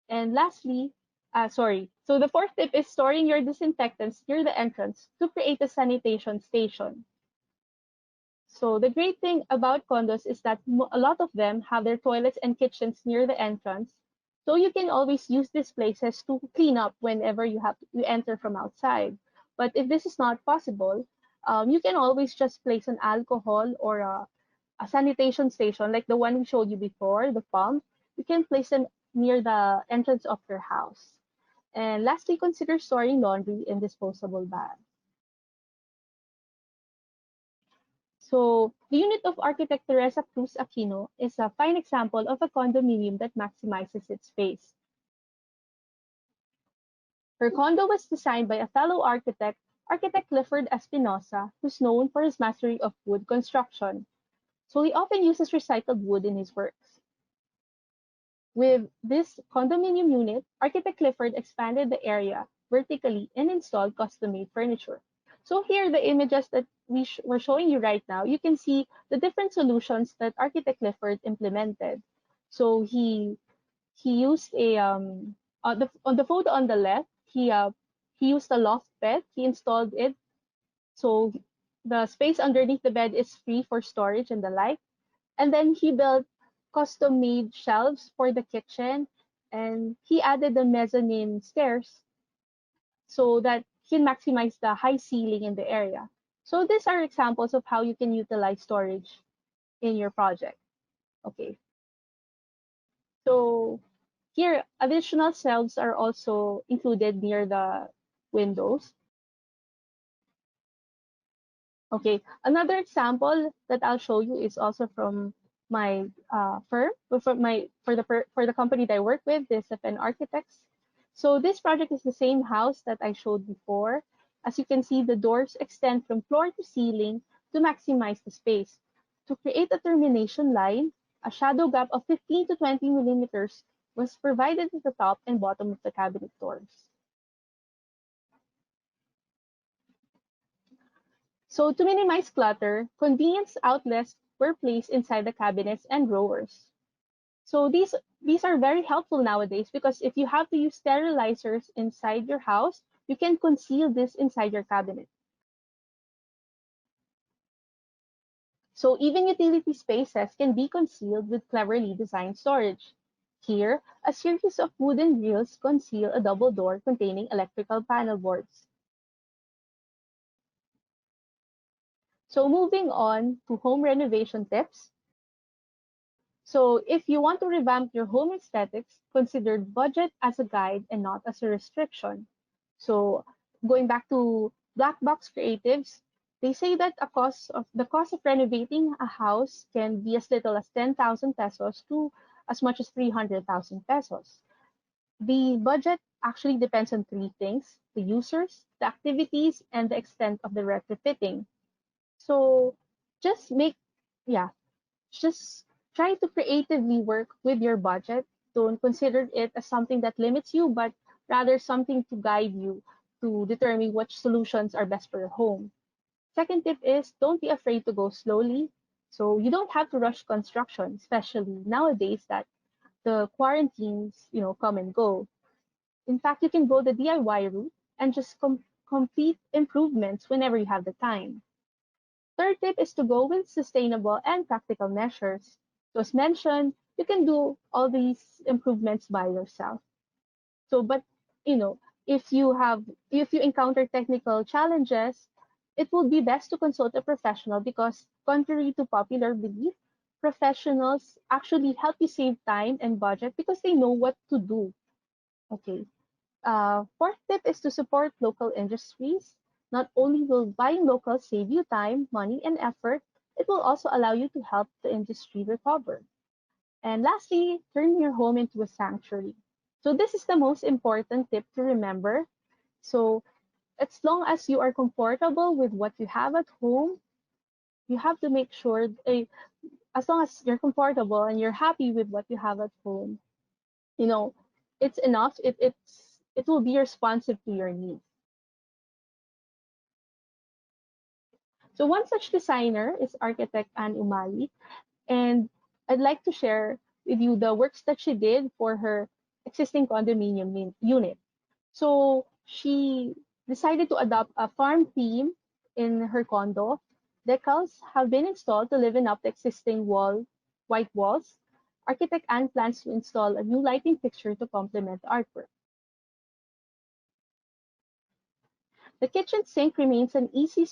And lastly, so the fourth tip is storing your disinfectants near the entrance to create a sanitation station. So the great thing about condos is that a lot of them have their toilets and kitchens near the entrance. So you can always use these places to clean up whenever you enter from outside. But if this is not possible, you can always just place an alcohol or a sanitation station like the one we showed you before, the pump. You can place them near the entrance of your house. And lastly, consider storing laundry in disposable bags. So the unit of architect Teresa Cruz Aquino is a fine example of a condominium that maximizes its space. Her condo was designed by a fellow architect, Architect Clifford Espinosa, who's known for his mastery of wood construction. So he often uses recycled wood in his works. With this condominium unit, Architect Clifford expanded the area vertically and installed custom-made furniture. So here, the images that we're showing you right now, you can see the different solutions that Architect Clifford implemented. So he used a on the photo on the left, he used a loft bed. He installed it so the space underneath the bed is free for storage and the like. And then he built custom-made shelves for the kitchen, and he added the mezzanine stairs so that he can maximize the high ceiling in the area. So these are examples of how you can utilize storage in your project. Okay. So here, additional shelves are also included near the windows. Okay, another example that I'll show you is also from my firm, for the company that I work with, this FN Architects. So this project is the same house that I showed before. As you can see, the doors extend from floor to ceiling to maximize the space. To create a termination line, a shadow gap of 15 to 20 millimeters was provided at the top and bottom of the cabinet doors. So to minimize clutter, convenience outlets were placed inside the cabinets and drawers. So these are very helpful nowadays because if you have to use sterilizers inside your house, you can conceal this inside your cabinet. So even utility spaces can be concealed with cleverly designed storage. Here, a series of wooden grills conceal a double door containing electrical panel boards. So moving on to home renovation tips. So if you want to revamp your home aesthetics, consider budget as a guide and not as a restriction. So going back to Black Box Creatives, they say that the cost of renovating a house can be as little as 10,000 pesos to as much as 300,000 pesos. The budget actually depends on three things: the users, the activities, and the extent of the retrofitting. So just make, yeah, just try to creatively work with your budget. Don't consider it as something that limits you, but rather something to guide you to determine which solutions are best for your home. Second tip is don't be afraid to go slowly. So you don't have to rush construction, especially nowadays that the quarantines, come and go. In fact, you can go the DIY route and just complete improvements whenever you have the time. Third tip is to go with sustainable and practical measures. So as mentioned, you can do all these improvements by yourself. So, but you know, if you encounter technical challenges, it will be best to consult a professional because, contrary to popular belief, professionals actually help you save time and budget because they know what to do. Okay. Fourth tip is to support local industries. Not only will buying local save you time, money, and effort, it will also allow you to help the industry recover. And lastly, turn your home into a sanctuary. So this is the most important tip to remember. So as long as you are comfortable with what you have at home, you have to make sure, as long as you're comfortable and you're happy with what you have at home, you know, it's enough. It will be responsive to your needs. So one such designer is architect Anne Umali, and I'd like to share with you the works that she did for her existing condominium unit. So she decided to adopt a farm theme in her condo. Decals have been installed to liven up the existing white walls. Architect Anne plans to install a new lighting fixture to complement the artwork. The kitchen sink remains an easy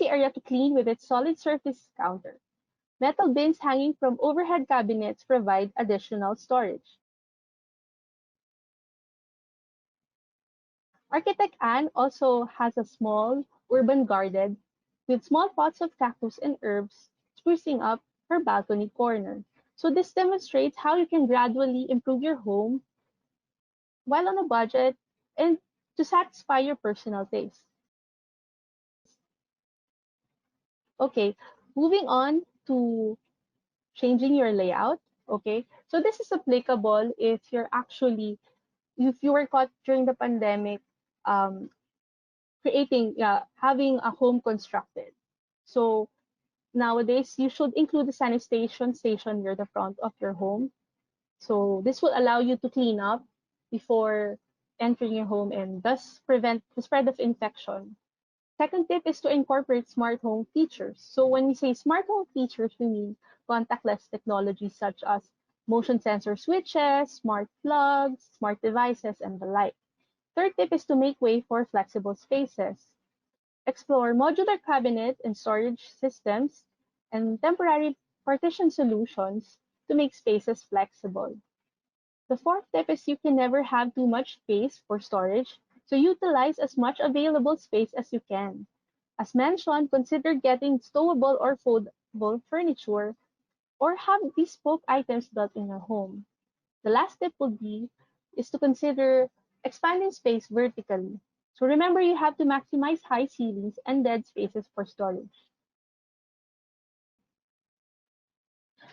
area to clean with its solid surface counter. Metal bins hanging from overhead cabinets provide additional storage. Architect Anne also has a small urban garden with small pots of cactus and herbs sprucing up her balcony corner. So this demonstrates how you can gradually improve your home while on a budget and to satisfy your personal taste. Okay, moving on to changing your layout. Okay, so this is applicable if you were caught during the pandemic, um, having a home constructed. So nowadays, you should include the sanitation station near the front of your home. So this will allow you to clean up before entering your home and thus prevent the spread of infection. Second tip is to incorporate smart home features. So when we say smart home features, we mean contactless technologies such as motion sensor switches, smart plugs, smart devices, and the like. Third tip is to make way for flexible spaces. Explore modular cabinet and storage systems and temporary partition solutions to make spaces flexible. The fourth tip is you can never have too much space for storage, so utilize as much available space as you can. As mentioned, consider getting stowable or foldable furniture or have bespoke items built in your home. The last tip would be is to consider expanding space vertically. So remember you have to maximize high ceilings and dead spaces for storage.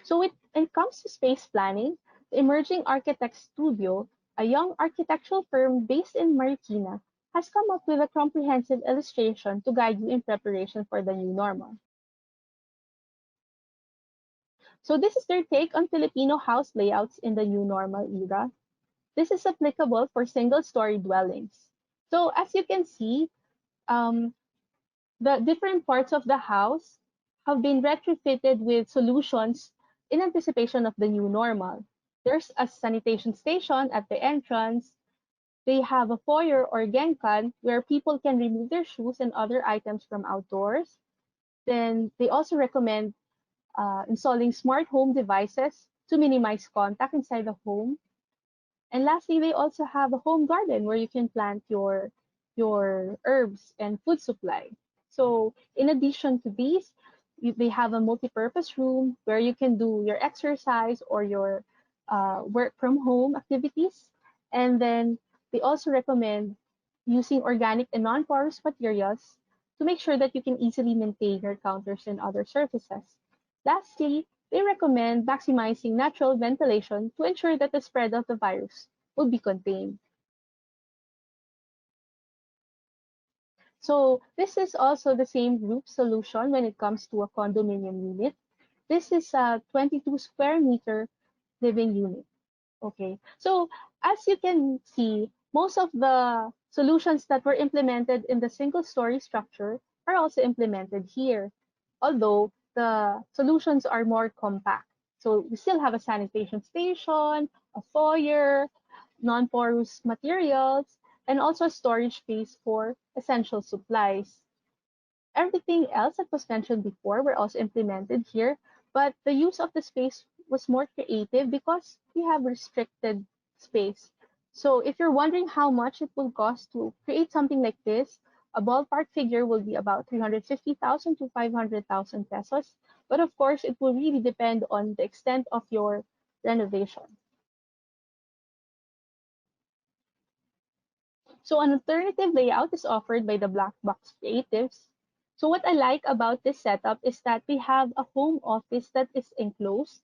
So when it comes to space planning, the Emerging Architect Studio, a young architectural firm based in Marikina, has come up with a comprehensive illustration to guide you in preparation for the new normal. So this is their take on Filipino house layouts in the new normal era. This is applicable for single-story dwellings. So as you can see, um, the different parts of the house have been retrofitted with solutions in anticipation of the new normal. There's a sanitation station at the entrance. They have a foyer or genkan where people can remove their shoes and other items from outdoors. Then they also recommend installing smart home devices to minimize contact inside the home. And lastly, they also have a home garden where you can plant your herbs and food supply. So in addition to these, they have a multi-purpose room where you can do your exercise or your work from home activities. And then they also recommend using organic and non-porous materials to make sure that you can easily maintain your counters and other surfaces. Lastly, they recommend maximizing natural ventilation to ensure that the spread of the virus will be contained. So this is also the same group solution when it comes to a condominium unit. This is a 22 square meter living unit. Okay, so as you can see, most of the solutions that were implemented in the single story structure are also implemented here, although the solutions are more compact. So we still have a sanitation station, a foyer, non-porous materials, and also a storage space for essential supplies. Everything else that was mentioned before were also implemented here, but the use of the space was more creative because we have restricted space. So if you're wondering how much it will cost to create something like this, a ballpark figure will be about 350,000 to 500,000 pesos. But of course, it will really depend on the extent of your renovation. So an alternative layout is offered by the Black Box Creatives. So what I like about this setup is that we have a home office that is enclosed.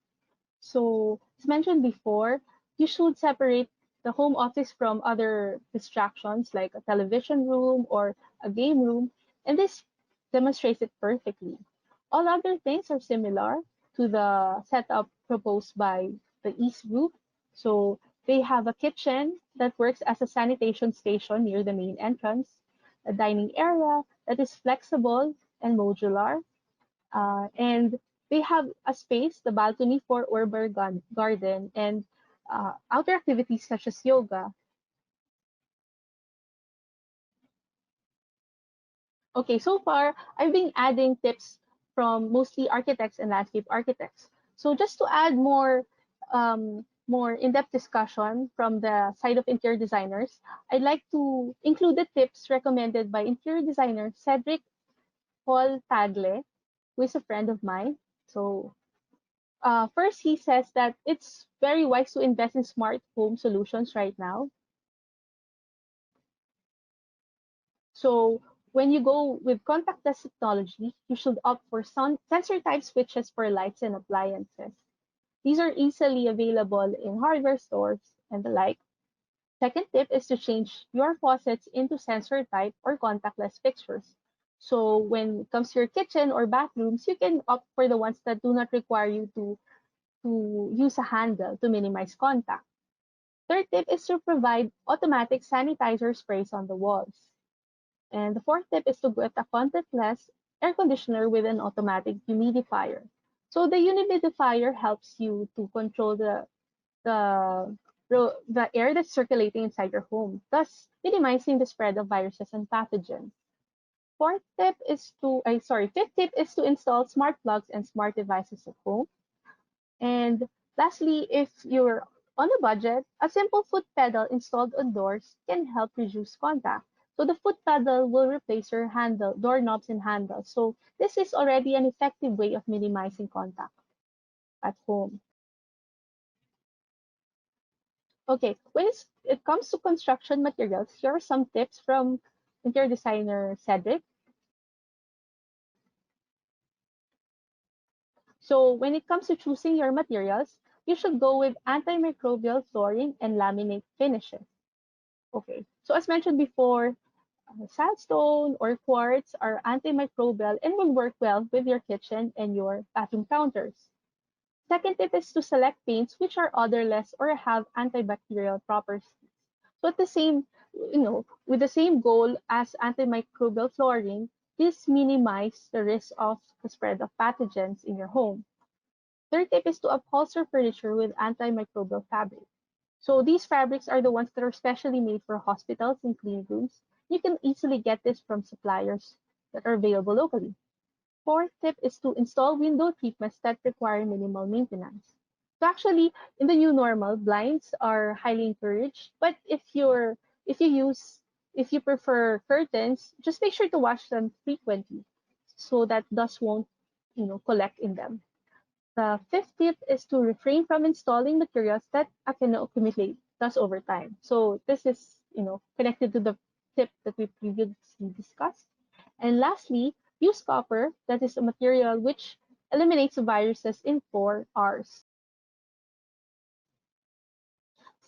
So as mentioned before, you should separate the home office from other distractions like a television room or a game room, and this demonstrates it perfectly. All other things are similar to the setup proposed by the East Group. So they have a kitchen that works as a sanitation station near the main entrance, a dining area that is flexible and modular, and they have a space, the balcony for urban garden and outdoor activities such as yoga. Okay, so far I've been adding tips from mostly architects and landscape architects. So just to add more in-depth discussion from the side of interior designers, I'd like to include the tips recommended by interior designer Cedric Paul Tagle, who is a friend of mine. So first, he says that it's very wise to invest in smart home solutions right now. So when you go with contactless technology, you should opt for sensor type switches for lights and appliances. These are easily available in hardware stores and the like. Second tip is to change your faucets into sensor type or contactless fixtures. So when it comes to your kitchen or bathrooms, you can opt for the ones that do not require you to use a handle to minimize contact. Third tip is to provide automatic sanitizer sprays on the walls. And the fourth tip is to get a contactless air conditioner with an automatic humidifier. So the humidifier helps you to control the, the air that's circulating inside your home, thus minimizing the spread of viruses and pathogens. Fifth tip is to install smart plugs and smart devices at home. And lastly, if you're on a budget, a simple foot pedal installed on doors can help reduce contact. So the foot pedal will replace your doorknobs and handles. So this is already an effective way of minimizing contact at home. Okay, when it comes to construction materials, here are some tips from interior designer Cedric. So when it comes to choosing your materials, you should go with antimicrobial flooring and laminate finishes. Okay, so as mentioned before, sandstone or quartz are antimicrobial and will work well with your kitchen and your bathroom counters. Second tip is to select paints which are odorless or have antibacterial properties. So at the same, with the same goal as antimicrobial flooring, this minimizes the risk of the spread of pathogens in your home. Third tip is to upholster furniture with antimicrobial fabric. So these fabrics are the ones that are specially made for hospitals and clean rooms. You can easily get this from suppliers that are available locally. Fourth tip is to install window treatments that require minimal maintenance. So actually, in the new normal, blinds are highly encouraged. But if you use if you prefer curtains, just make sure to wash them frequently so that dust won't collect in them. The fifth tip is to refrain from installing materials that can accumulate dust over time. So this is, connected to the tip that we previously discussed. And lastly, use copper, that is a material which eliminates viruses in 4 hours.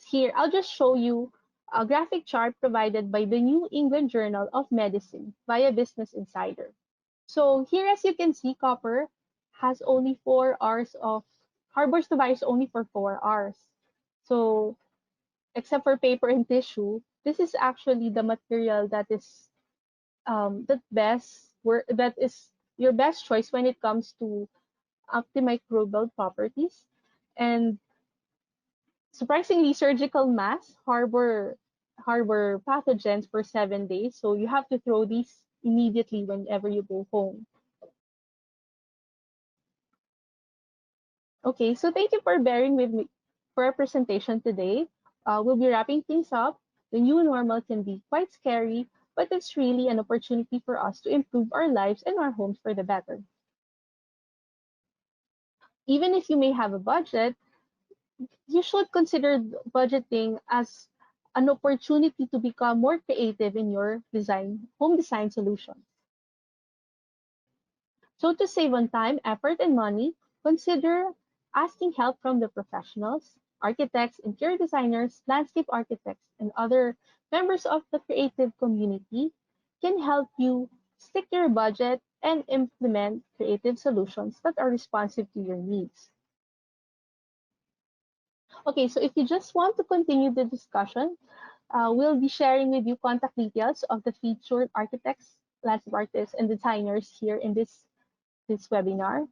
Here, I'll just show you a graphic chart provided by the New England Journal of Medicine via Business Insider. So here, as you can see, copper has only 4 hours of harbors the virus only for 4 hours. So except for paper and tissue, this is actually the material that is that is your best choice when it comes to antimicrobial properties. And surprisingly, surgical masks harbor pathogens for 7 days, so you have to throw these immediately whenever you go home. Okay, so thank you for bearing with me for our presentation today. We'll be wrapping things up. The new normal can be quite scary, but it's really an opportunity for us to improve our lives and our homes for the better. Even if you may have a budget, you should consider budgeting as an opportunity to become more creative in your home design solutions. So to save on time, effort, and money, consider asking help from the professionals, architects, interior designers, landscape architects, and other members of the creative community can help you stick to your budget and implement creative solutions that are responsive to your needs. Okay, so if you just want to continue the discussion, we'll be sharing with you contact details of the featured architects, landscape artists, and designers here in this webinar.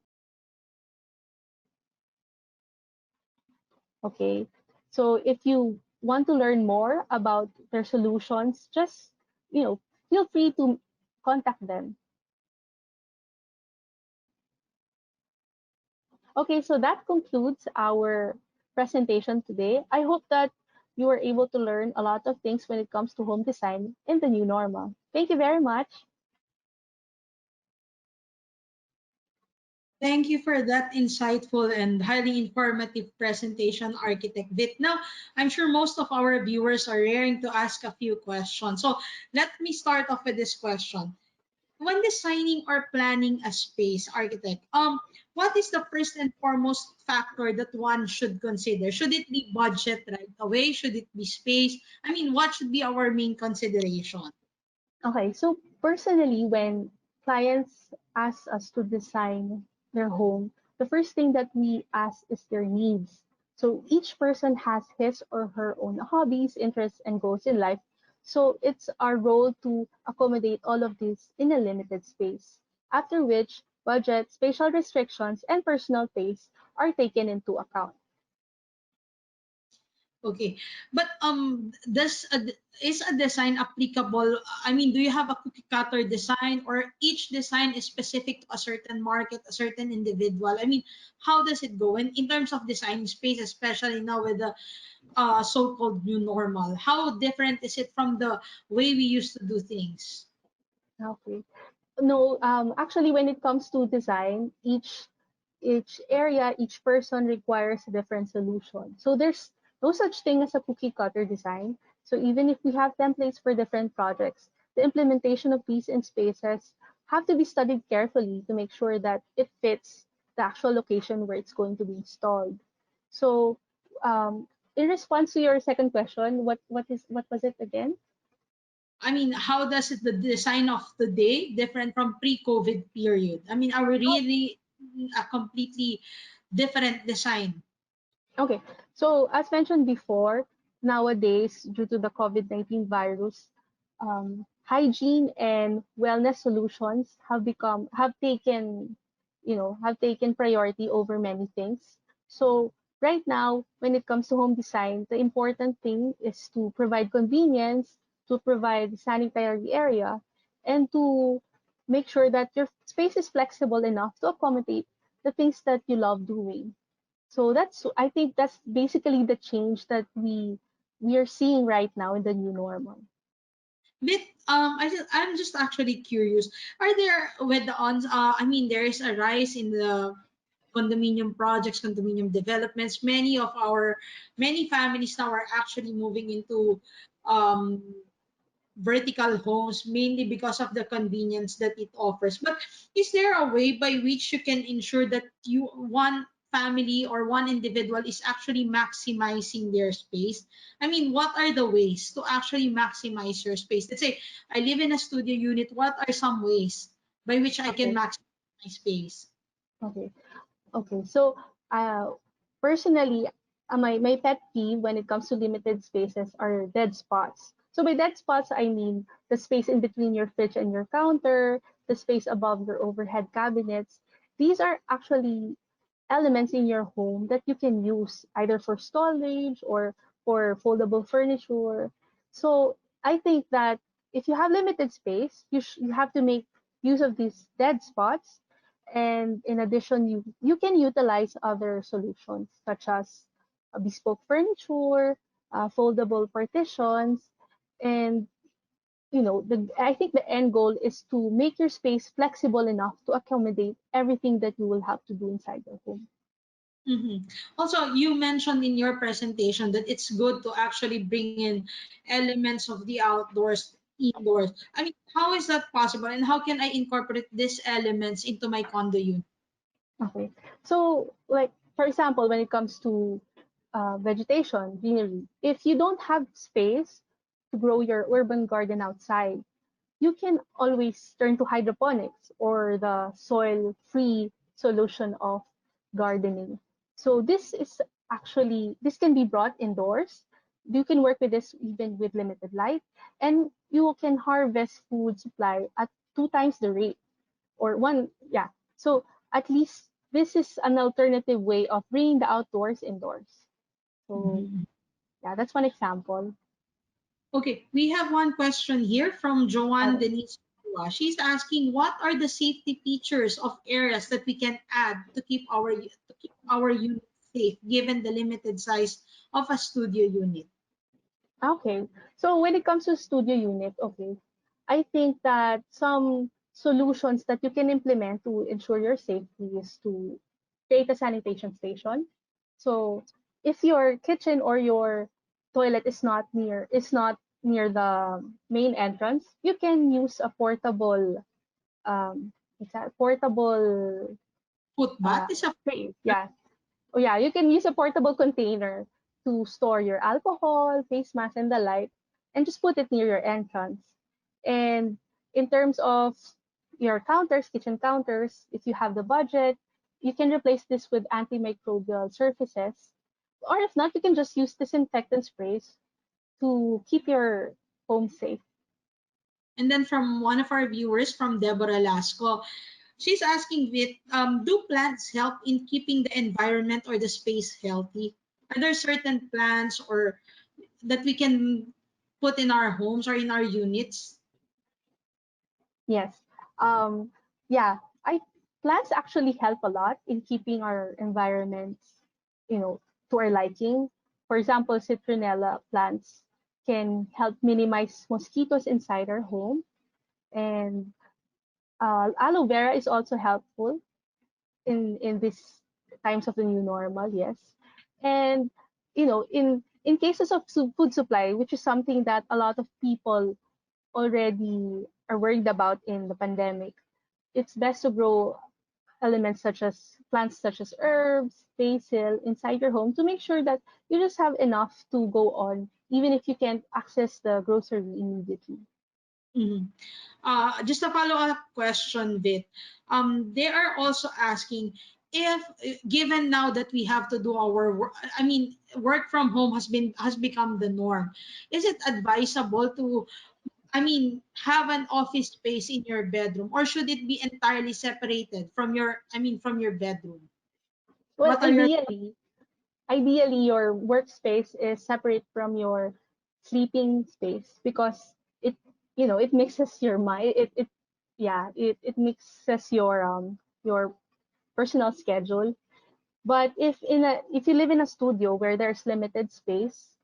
Okay, so if you want to learn more about their solutions, just feel free to contact them. Okay, so that concludes our presentation today. I hope that you were able to learn a lot of things when it comes to home design in the new normal. Thank you very much. Thank you for that insightful and highly informative presentation, Architect Vit. Now, I'm sure most of our viewers are raring to ask a few questions. So let me start off with this question. When designing or planning a space, architect, what is the first and foremost factor that one should consider? Should it be budget right away? Should it be space? I mean, what should be our main consideration? Okay, so personally, when clients ask us to design their home, the first thing that we ask is their needs. So each person has his or her own hobbies, interests, and goals in life. So it's our role to accommodate all of this in a limited space. After which, budget, spatial restrictions, and personal taste are taken into account. Okay, but is a design applicable? I mean, do you have a cookie cutter design, or each design is specific to a certain market, a certain individual? I mean, how does it go in terms of design space, especially now with the so-called new normal? How different is it from the way we used to do things? Okay. No, actually, when it comes to design, each area, each person requires a different solution. So there's no such thing as a cookie cutter design. So even if we have templates for different projects, the implementation of these in spaces have to be studied carefully to make sure that it fits the actual location where it's going to be installed. So in response to your second question, what was it again? I mean, how does it, the design of today different from pre-COVID period? I mean, are we really a completely different design? Okay, so as mentioned before, nowadays, due to the COVID-19 virus, hygiene and wellness solutions have taken priority over many things. So right now, when it comes to home design, the important thing is to provide convenience, to provide sanitary area, and to make sure that your space is flexible enough to accommodate the things that you love doing. So I think that's basically the change that we are seeing right now in the new normal. But I'm just actually curious. Are there with the ons? I mean, there is a rise in the condominium projects, condominium developments. Many families now are actually moving into um, vertical homes mainly because of the convenience that it offers. But is there a way by which you can ensure that one family or one individual is actually maximizing their space? I mean, what are the ways to actually maximize your space? Let's say I live in a studio unit. What are some ways by which I can Okay. maximize my space? Okay. Okay. So uh, personally, my pet peeve when it comes to limited spaces are dead spots. So by dead spots, I mean the space in between your fridge and your counter, the space above your overhead cabinets. These are actually elements in your home that you can use either for storage or for foldable furniture. So I think that if you have limited space, you have to make use of these dead spots. And in addition, you can utilize other solutions such as bespoke furniture, foldable partitions, and I think the end goal is to make your space flexible enough to accommodate everything that you will have to do inside your home. Also, you mentioned in your presentation that it's good to actually bring in elements of the outdoors indoors. I mean, how is that possible, and how can I incorporate these elements into my condo unit? Okay. So, like, for example, when it comes to vegetation, greenery, if you don't have space to grow your urban garden outside, you can always turn to hydroponics or the soil-free solution of gardening. So this can be brought indoors. You can work with this even with limited light, and you can harvest food supply at 2 times the rate or one, yeah. So at least this is an alternative way of bringing the outdoors indoors. So Mhm. yeah, that's one example. Okay, we have one question here from Joanne Okay. Denise. She's asking, what are the safety features of areas that we can add to keep our unit safe, given the limited size of a studio unit? Okay. So when it comes to studio unit, okay, I think that some solutions that you can implement to ensure your safety is to create a sanitation station. So if your kitchen or your toilet is not near the main entrance, you can use a portable what's that? Portable Footbath uh is a tray. Yeah, oh yeah, you can use a portable container to store your alcohol, face mask, and the like, and just put it near your entrance. And in terms of your counters, kitchen counters, if you have the budget, you can replace this with antimicrobial surfaces. Or if not, you can just use disinfectant sprays to keep your home safe. And then from one of our viewers, from Deborah Lasco, she's asking Vit, do plants help in keeping the environment or the space healthy? Are there certain plants or that we can put in our homes or in our units? Yes. Um, yeah, I plants actually help a lot in keeping our environments, to our liking. For example, citronella plants can help minimize mosquitoes inside our home, and aloe vera is also helpful in these times of the new normal. Yes, and in cases of food supply, which is something that a lot of people already are worried about in the pandemic, it's best to grow elements such as plants such as herbs, basil inside your home to make sure that you just have enough to go on, even if you can't access the grocery immediately. Mhm. Just a follow-up question, Vit. They are also asking if, given now that we have to do our work, I mean, work from home has become the norm. Is it advisable to, I mean, have an office space in your bedroom, or should it be entirely separated from from your bedroom? Well, What are your ideally your workspace is separate from your sleeping space because it mixes your mind. It mixes your personal schedule. But if you live in a studio where there's limited space,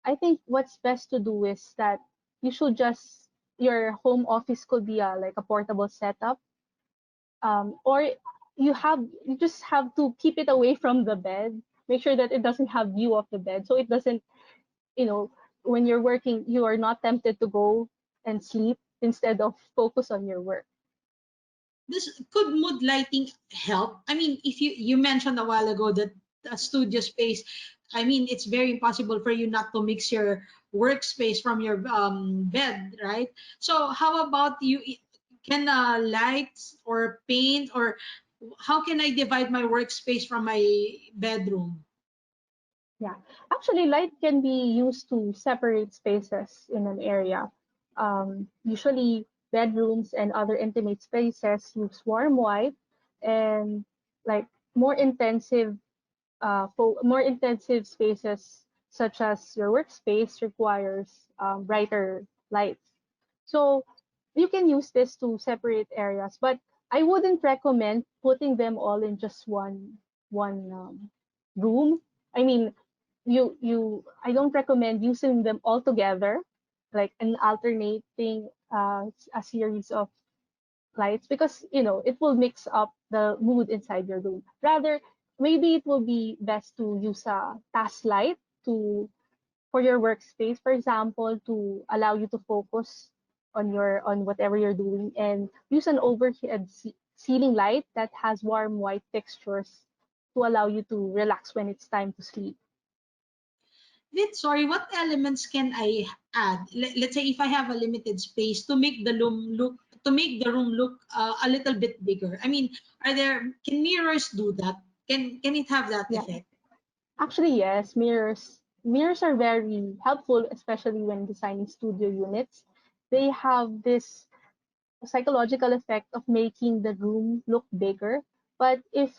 I think what's best to do is that you should just your home office could be like a portable setup, or you just have to keep it away from the bed. Make sure that it doesn't have view of the bed, so it doesn't, you know, when you're working, you are not tempted to go and sleep instead of focus on your work. this could mood lighting help? I mean, if you mentioned a while ago that a studio space, I mean, it's very impossible for you not to mix your workspace from your bed, right? So how about you? Can lights or paint, or how can I divide my workspace from my bedroom? Yeah, actually, light can be used to separate spaces in an area. Usually, bedrooms and other intimate spaces use warm white and like more intensive more intensive spaces such as your workspace requires brighter lights. So you can use this to separate areas, but I wouldn't recommend putting them all in just one room. I mean, you I don't recommend using them all together, like an alternating a series of lights, because it will mix up the mood inside your room. Rather, maybe it will be best to use a task light to for your workspace, for example, to allow you to focus on whatever you're doing, and use an overhead ceiling light that has warm white textures to allow you to relax when it's time to sleep. Vit, sorry, what elements can I add? Let's say if I have a limited space to make the room look a little bit bigger. I mean, can mirrors do that? Can it have that Yeah, effect? actually, yes, mirrors are very helpful, especially when designing studio units. They have this psychological effect of making the room look bigger. But if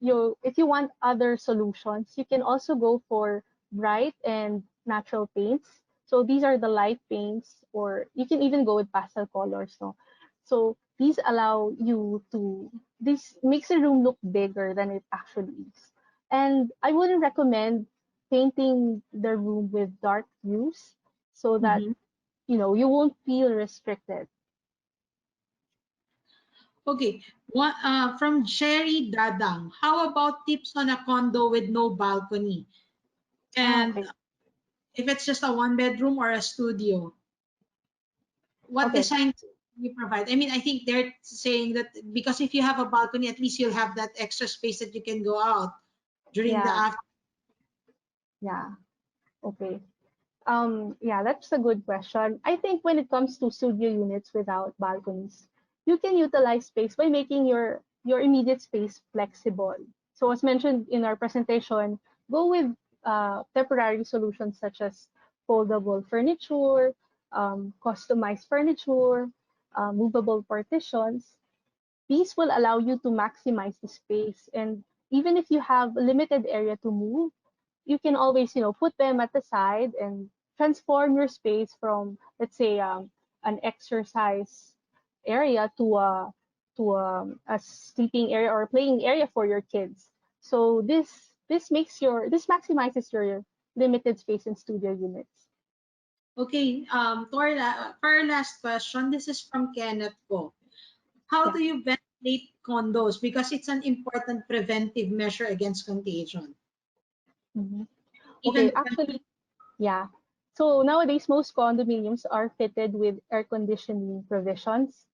you want other solutions, you can also go for bright and natural paints. So these are the light paints, or you can even go with pastel colors. No? So this makes the room look bigger than it actually is. And I wouldn't recommend painting the room with dark hues, so that Mhm. you won't feel restricted. Okay, from Sherry Dadang. How about tips on a condo with no balcony? And Okay. if it's just a one bedroom or a studio, what Okay. design you provide? I mean, I think they're saying that because if you have a balcony, at least you'll have that extra space that you can go out during the Yeah. afternoon. Yeah. Okay. Yeah, that's a good question. I think when it comes to studio units without balconies, you can utilize space by making your immediate space flexible. So as mentioned in our presentation, go with temporary solutions such as foldable furniture, customized furniture, movable partitions. These will allow you to maximize the space, and even if you have a limited area to move, you can always put them at the side and transform your space from, let's say, an exercise area to a sleeping area or playing area for your kids. So this maximizes your limited space in studio units. Okay, for our last question, this is from Kenneth Ko. How Yeah. do you ventilate condos? Because it's an important preventive measure against contagion. Mhm. Even Okay, the actually, yeah. So nowadays, most condominiums are fitted with air conditioning provisions.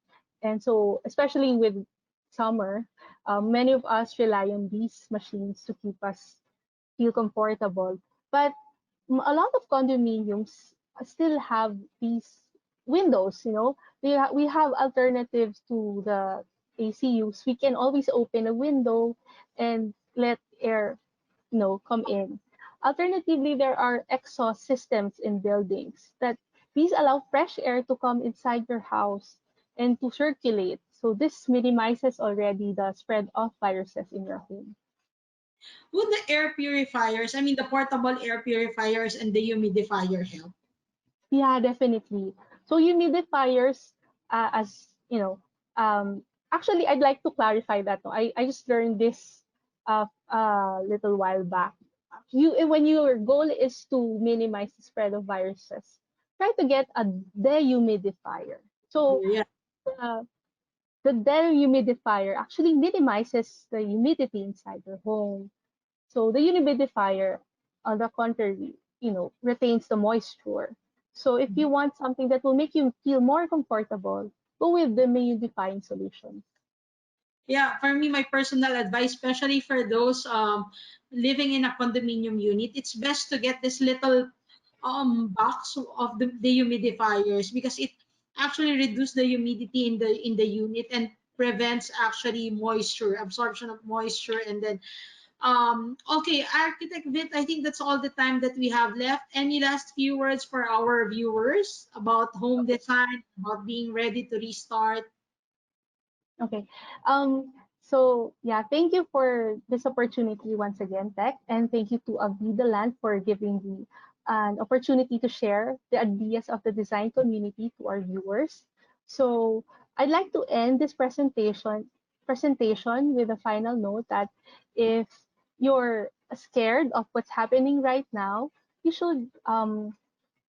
And so, especially with summer, many of us rely on these machines to keep us feel comfortable. But a lot of condominiums still have these windows, we have alternatives to the ACUs. We can always open a window and let air come in. Alternatively, there are exhaust systems in buildings that these allow fresh air to come inside your house and to circulate. So this minimizes already the spread of viruses in your home. would the air purifiers, I mean the portable air purifiers and the humidifier help? Yeah, definitely. So humidifiers, as actually, I'd like to clarify that. No? I just learned this a little while back. When your goal is to minimize the spread of viruses, try to get a dehumidifier. So Yeah. uh, the dehumidifier actually minimizes the humidity inside your home. So the humidifier, on the contrary, retains the moisture. So if you want something that will make you feel more comfortable, go with the humidifying solution. Yeah, for me, my personal advice, especially for those living in a condominium unit, it's best to get this little box of the dehumidifiers because it actually reduces the humidity in the unit and prevents actually moisture absorption of moisture. And then okay, Architect Vit, I think that's all the time that we have left. Any last few words for our viewers about home design, about being ready to restart? Okay. Um, So yeah, thank you for this opportunity once again, Tech, and thank you to Avida Land for giving me an opportunity to share the ideas of the design community to our viewers. So I'd like to end this presentation with a final note that if you're scared of what's happening right now, you should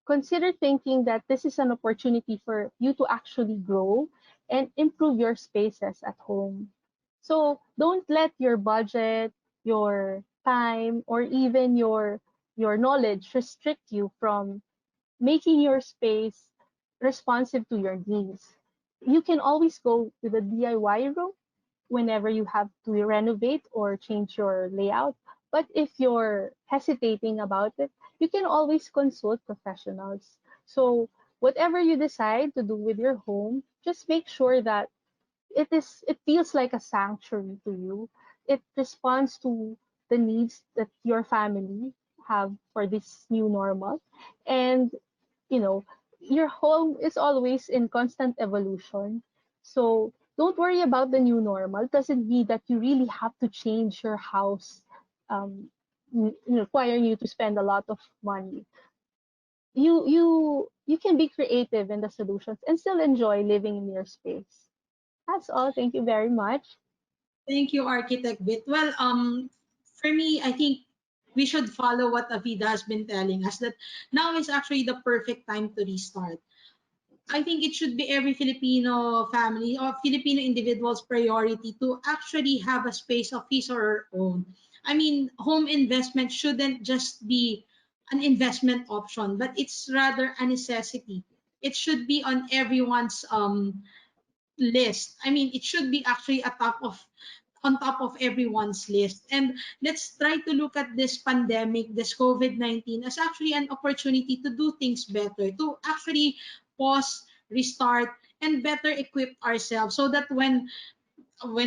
consider thinking that this is an opportunity for you to actually grow and improve your spaces at home. So don't let your budget, your time, or even your knowledge restrict you from making your space responsive to your needs. You can always go with a DIY route whenever you have to renovate or change your layout. But if you're hesitating about it, you can always consult professionals. So whatever you decide to do with your home, just make sure that it feels like a sanctuary to you. It responds to the needs that your family have for this new normal. And you know, your home is always in constant evolution. So don't worry about the new normal. It doesn't mean that you really have to change your house, um, requiring you to spend a lot of money. You can be creative in the solutions and still enjoy living in your space. That's all. Thank you very much. Thank you, Architect Vit. Well, for me, I think we should follow what Avida has been telling us, that now is actually the perfect time to restart. I think it should be every Filipino family or Filipino individual's priority to actually have a space of his or her own. I mean, home investment shouldn't just be an investment option, but it's rather a necessity. It should be on everyone's list. I mean, it should be actually a top of on top of everyone's list. And let's try to look at this pandemic, this COVID-19, as actually an opportunity to do things better, to actually pause, restart, and better equip ourselves so that when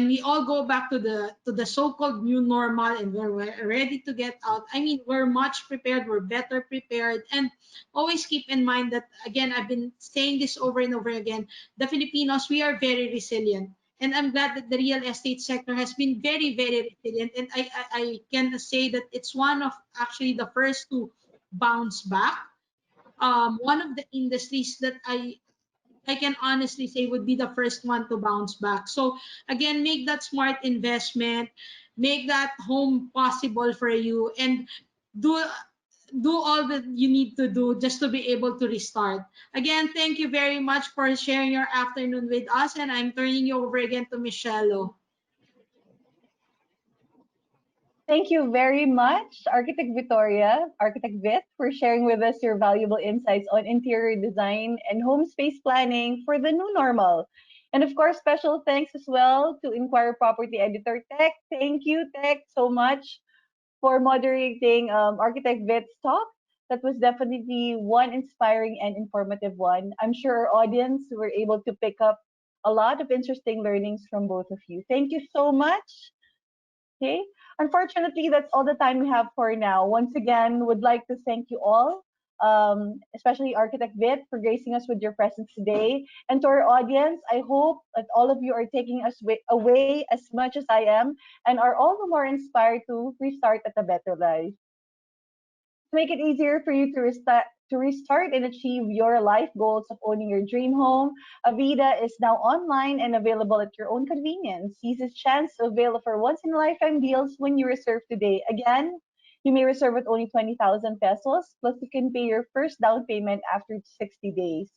we all go back to the so-called new normal and we're ready to get out, I mean, we're much prepared, we're better prepared. And always keep in mind that, again, I've been saying this over and over again, the Filipinos, we are very resilient. And I'm glad that the real estate sector has been very, very resilient. And I can say that it's one of actually the first to bounce back. One of the industries that I can honestly say would be the first one to bounce back. So again, make that smart investment, make that home possible for you, and do do all that you need to do just to be able to restart. Again, thank you very much for sharing your afternoon with us, and I'm turning you over again to Michelle. Thank you very much, Architect Vittoria, Architect Vit, for sharing with us your valuable insights on interior design and home space planning for the new normal. And of course, special thanks as well to Inquirer Property Editor Tech. Thank you, Tech, so much for moderating Architect Vit's talk. That was definitely one inspiring and informative one. I'm sure our audience were able to pick up a lot of interesting learnings from both of you. Thank you so much. Okay. Unfortunately, that's all the time we have for now. Once again, would like to thank you all, especially Architect Vit, for gracing us with your presence today. And to our audience, I hope that all of you are taking us away as much as I am and are all the more inspired to restart at a better life. To make it easier for you to restart and achieve your life goals of owning your dream home, Avida is now online and available at your own convenience. Seize this chance to avail of our once in a lifetime deals when you reserve today. Again, you may reserve with only 20,000 pesos, plus you can pay your first down payment after 60 days.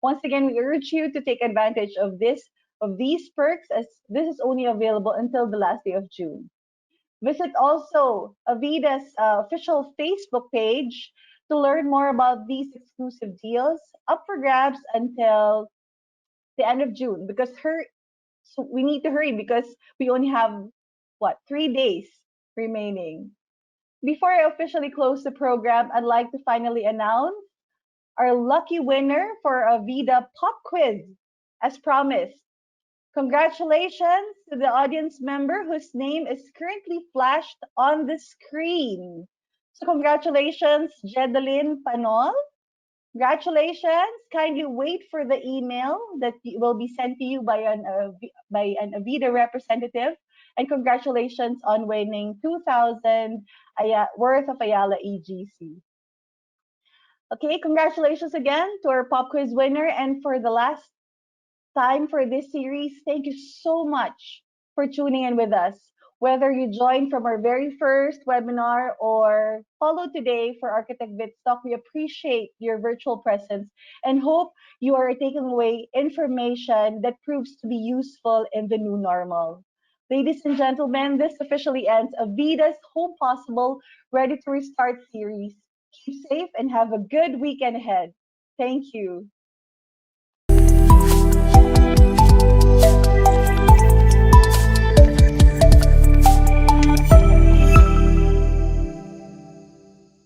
Once again, we urge you to take advantage of these perks, as this is only available until the last day of June. Visit also Avida's official Facebook page to learn more about these exclusive deals up for grabs until the end of June, because so we need to hurry because we only have what, 3 days remaining. Before I officially close the program, I'd like to finally announce our lucky winner for Avida Pop Quiz. As promised, congratulations to the audience member whose name is currently flashed on the screen. So congratulations, Jedeline Panol. Congratulations. Kindly wait for the email that will be sent to you by an Avida representative. And congratulations on winning 2,000 worth of Ayala EGC. Okay, congratulations again to our pop quiz winner. And for the last time for this series, thank you so much for tuning in with us. Whether you joined from our very first webinar or followed today for Architect Vit's talk, we appreciate your virtual presence and hope you are taking away information that proves to be useful in the new normal. Ladies and gentlemen, this officially ends Avida's Homepossible Ready to Restart series. Keep safe and have a good weekend ahead. Thank you.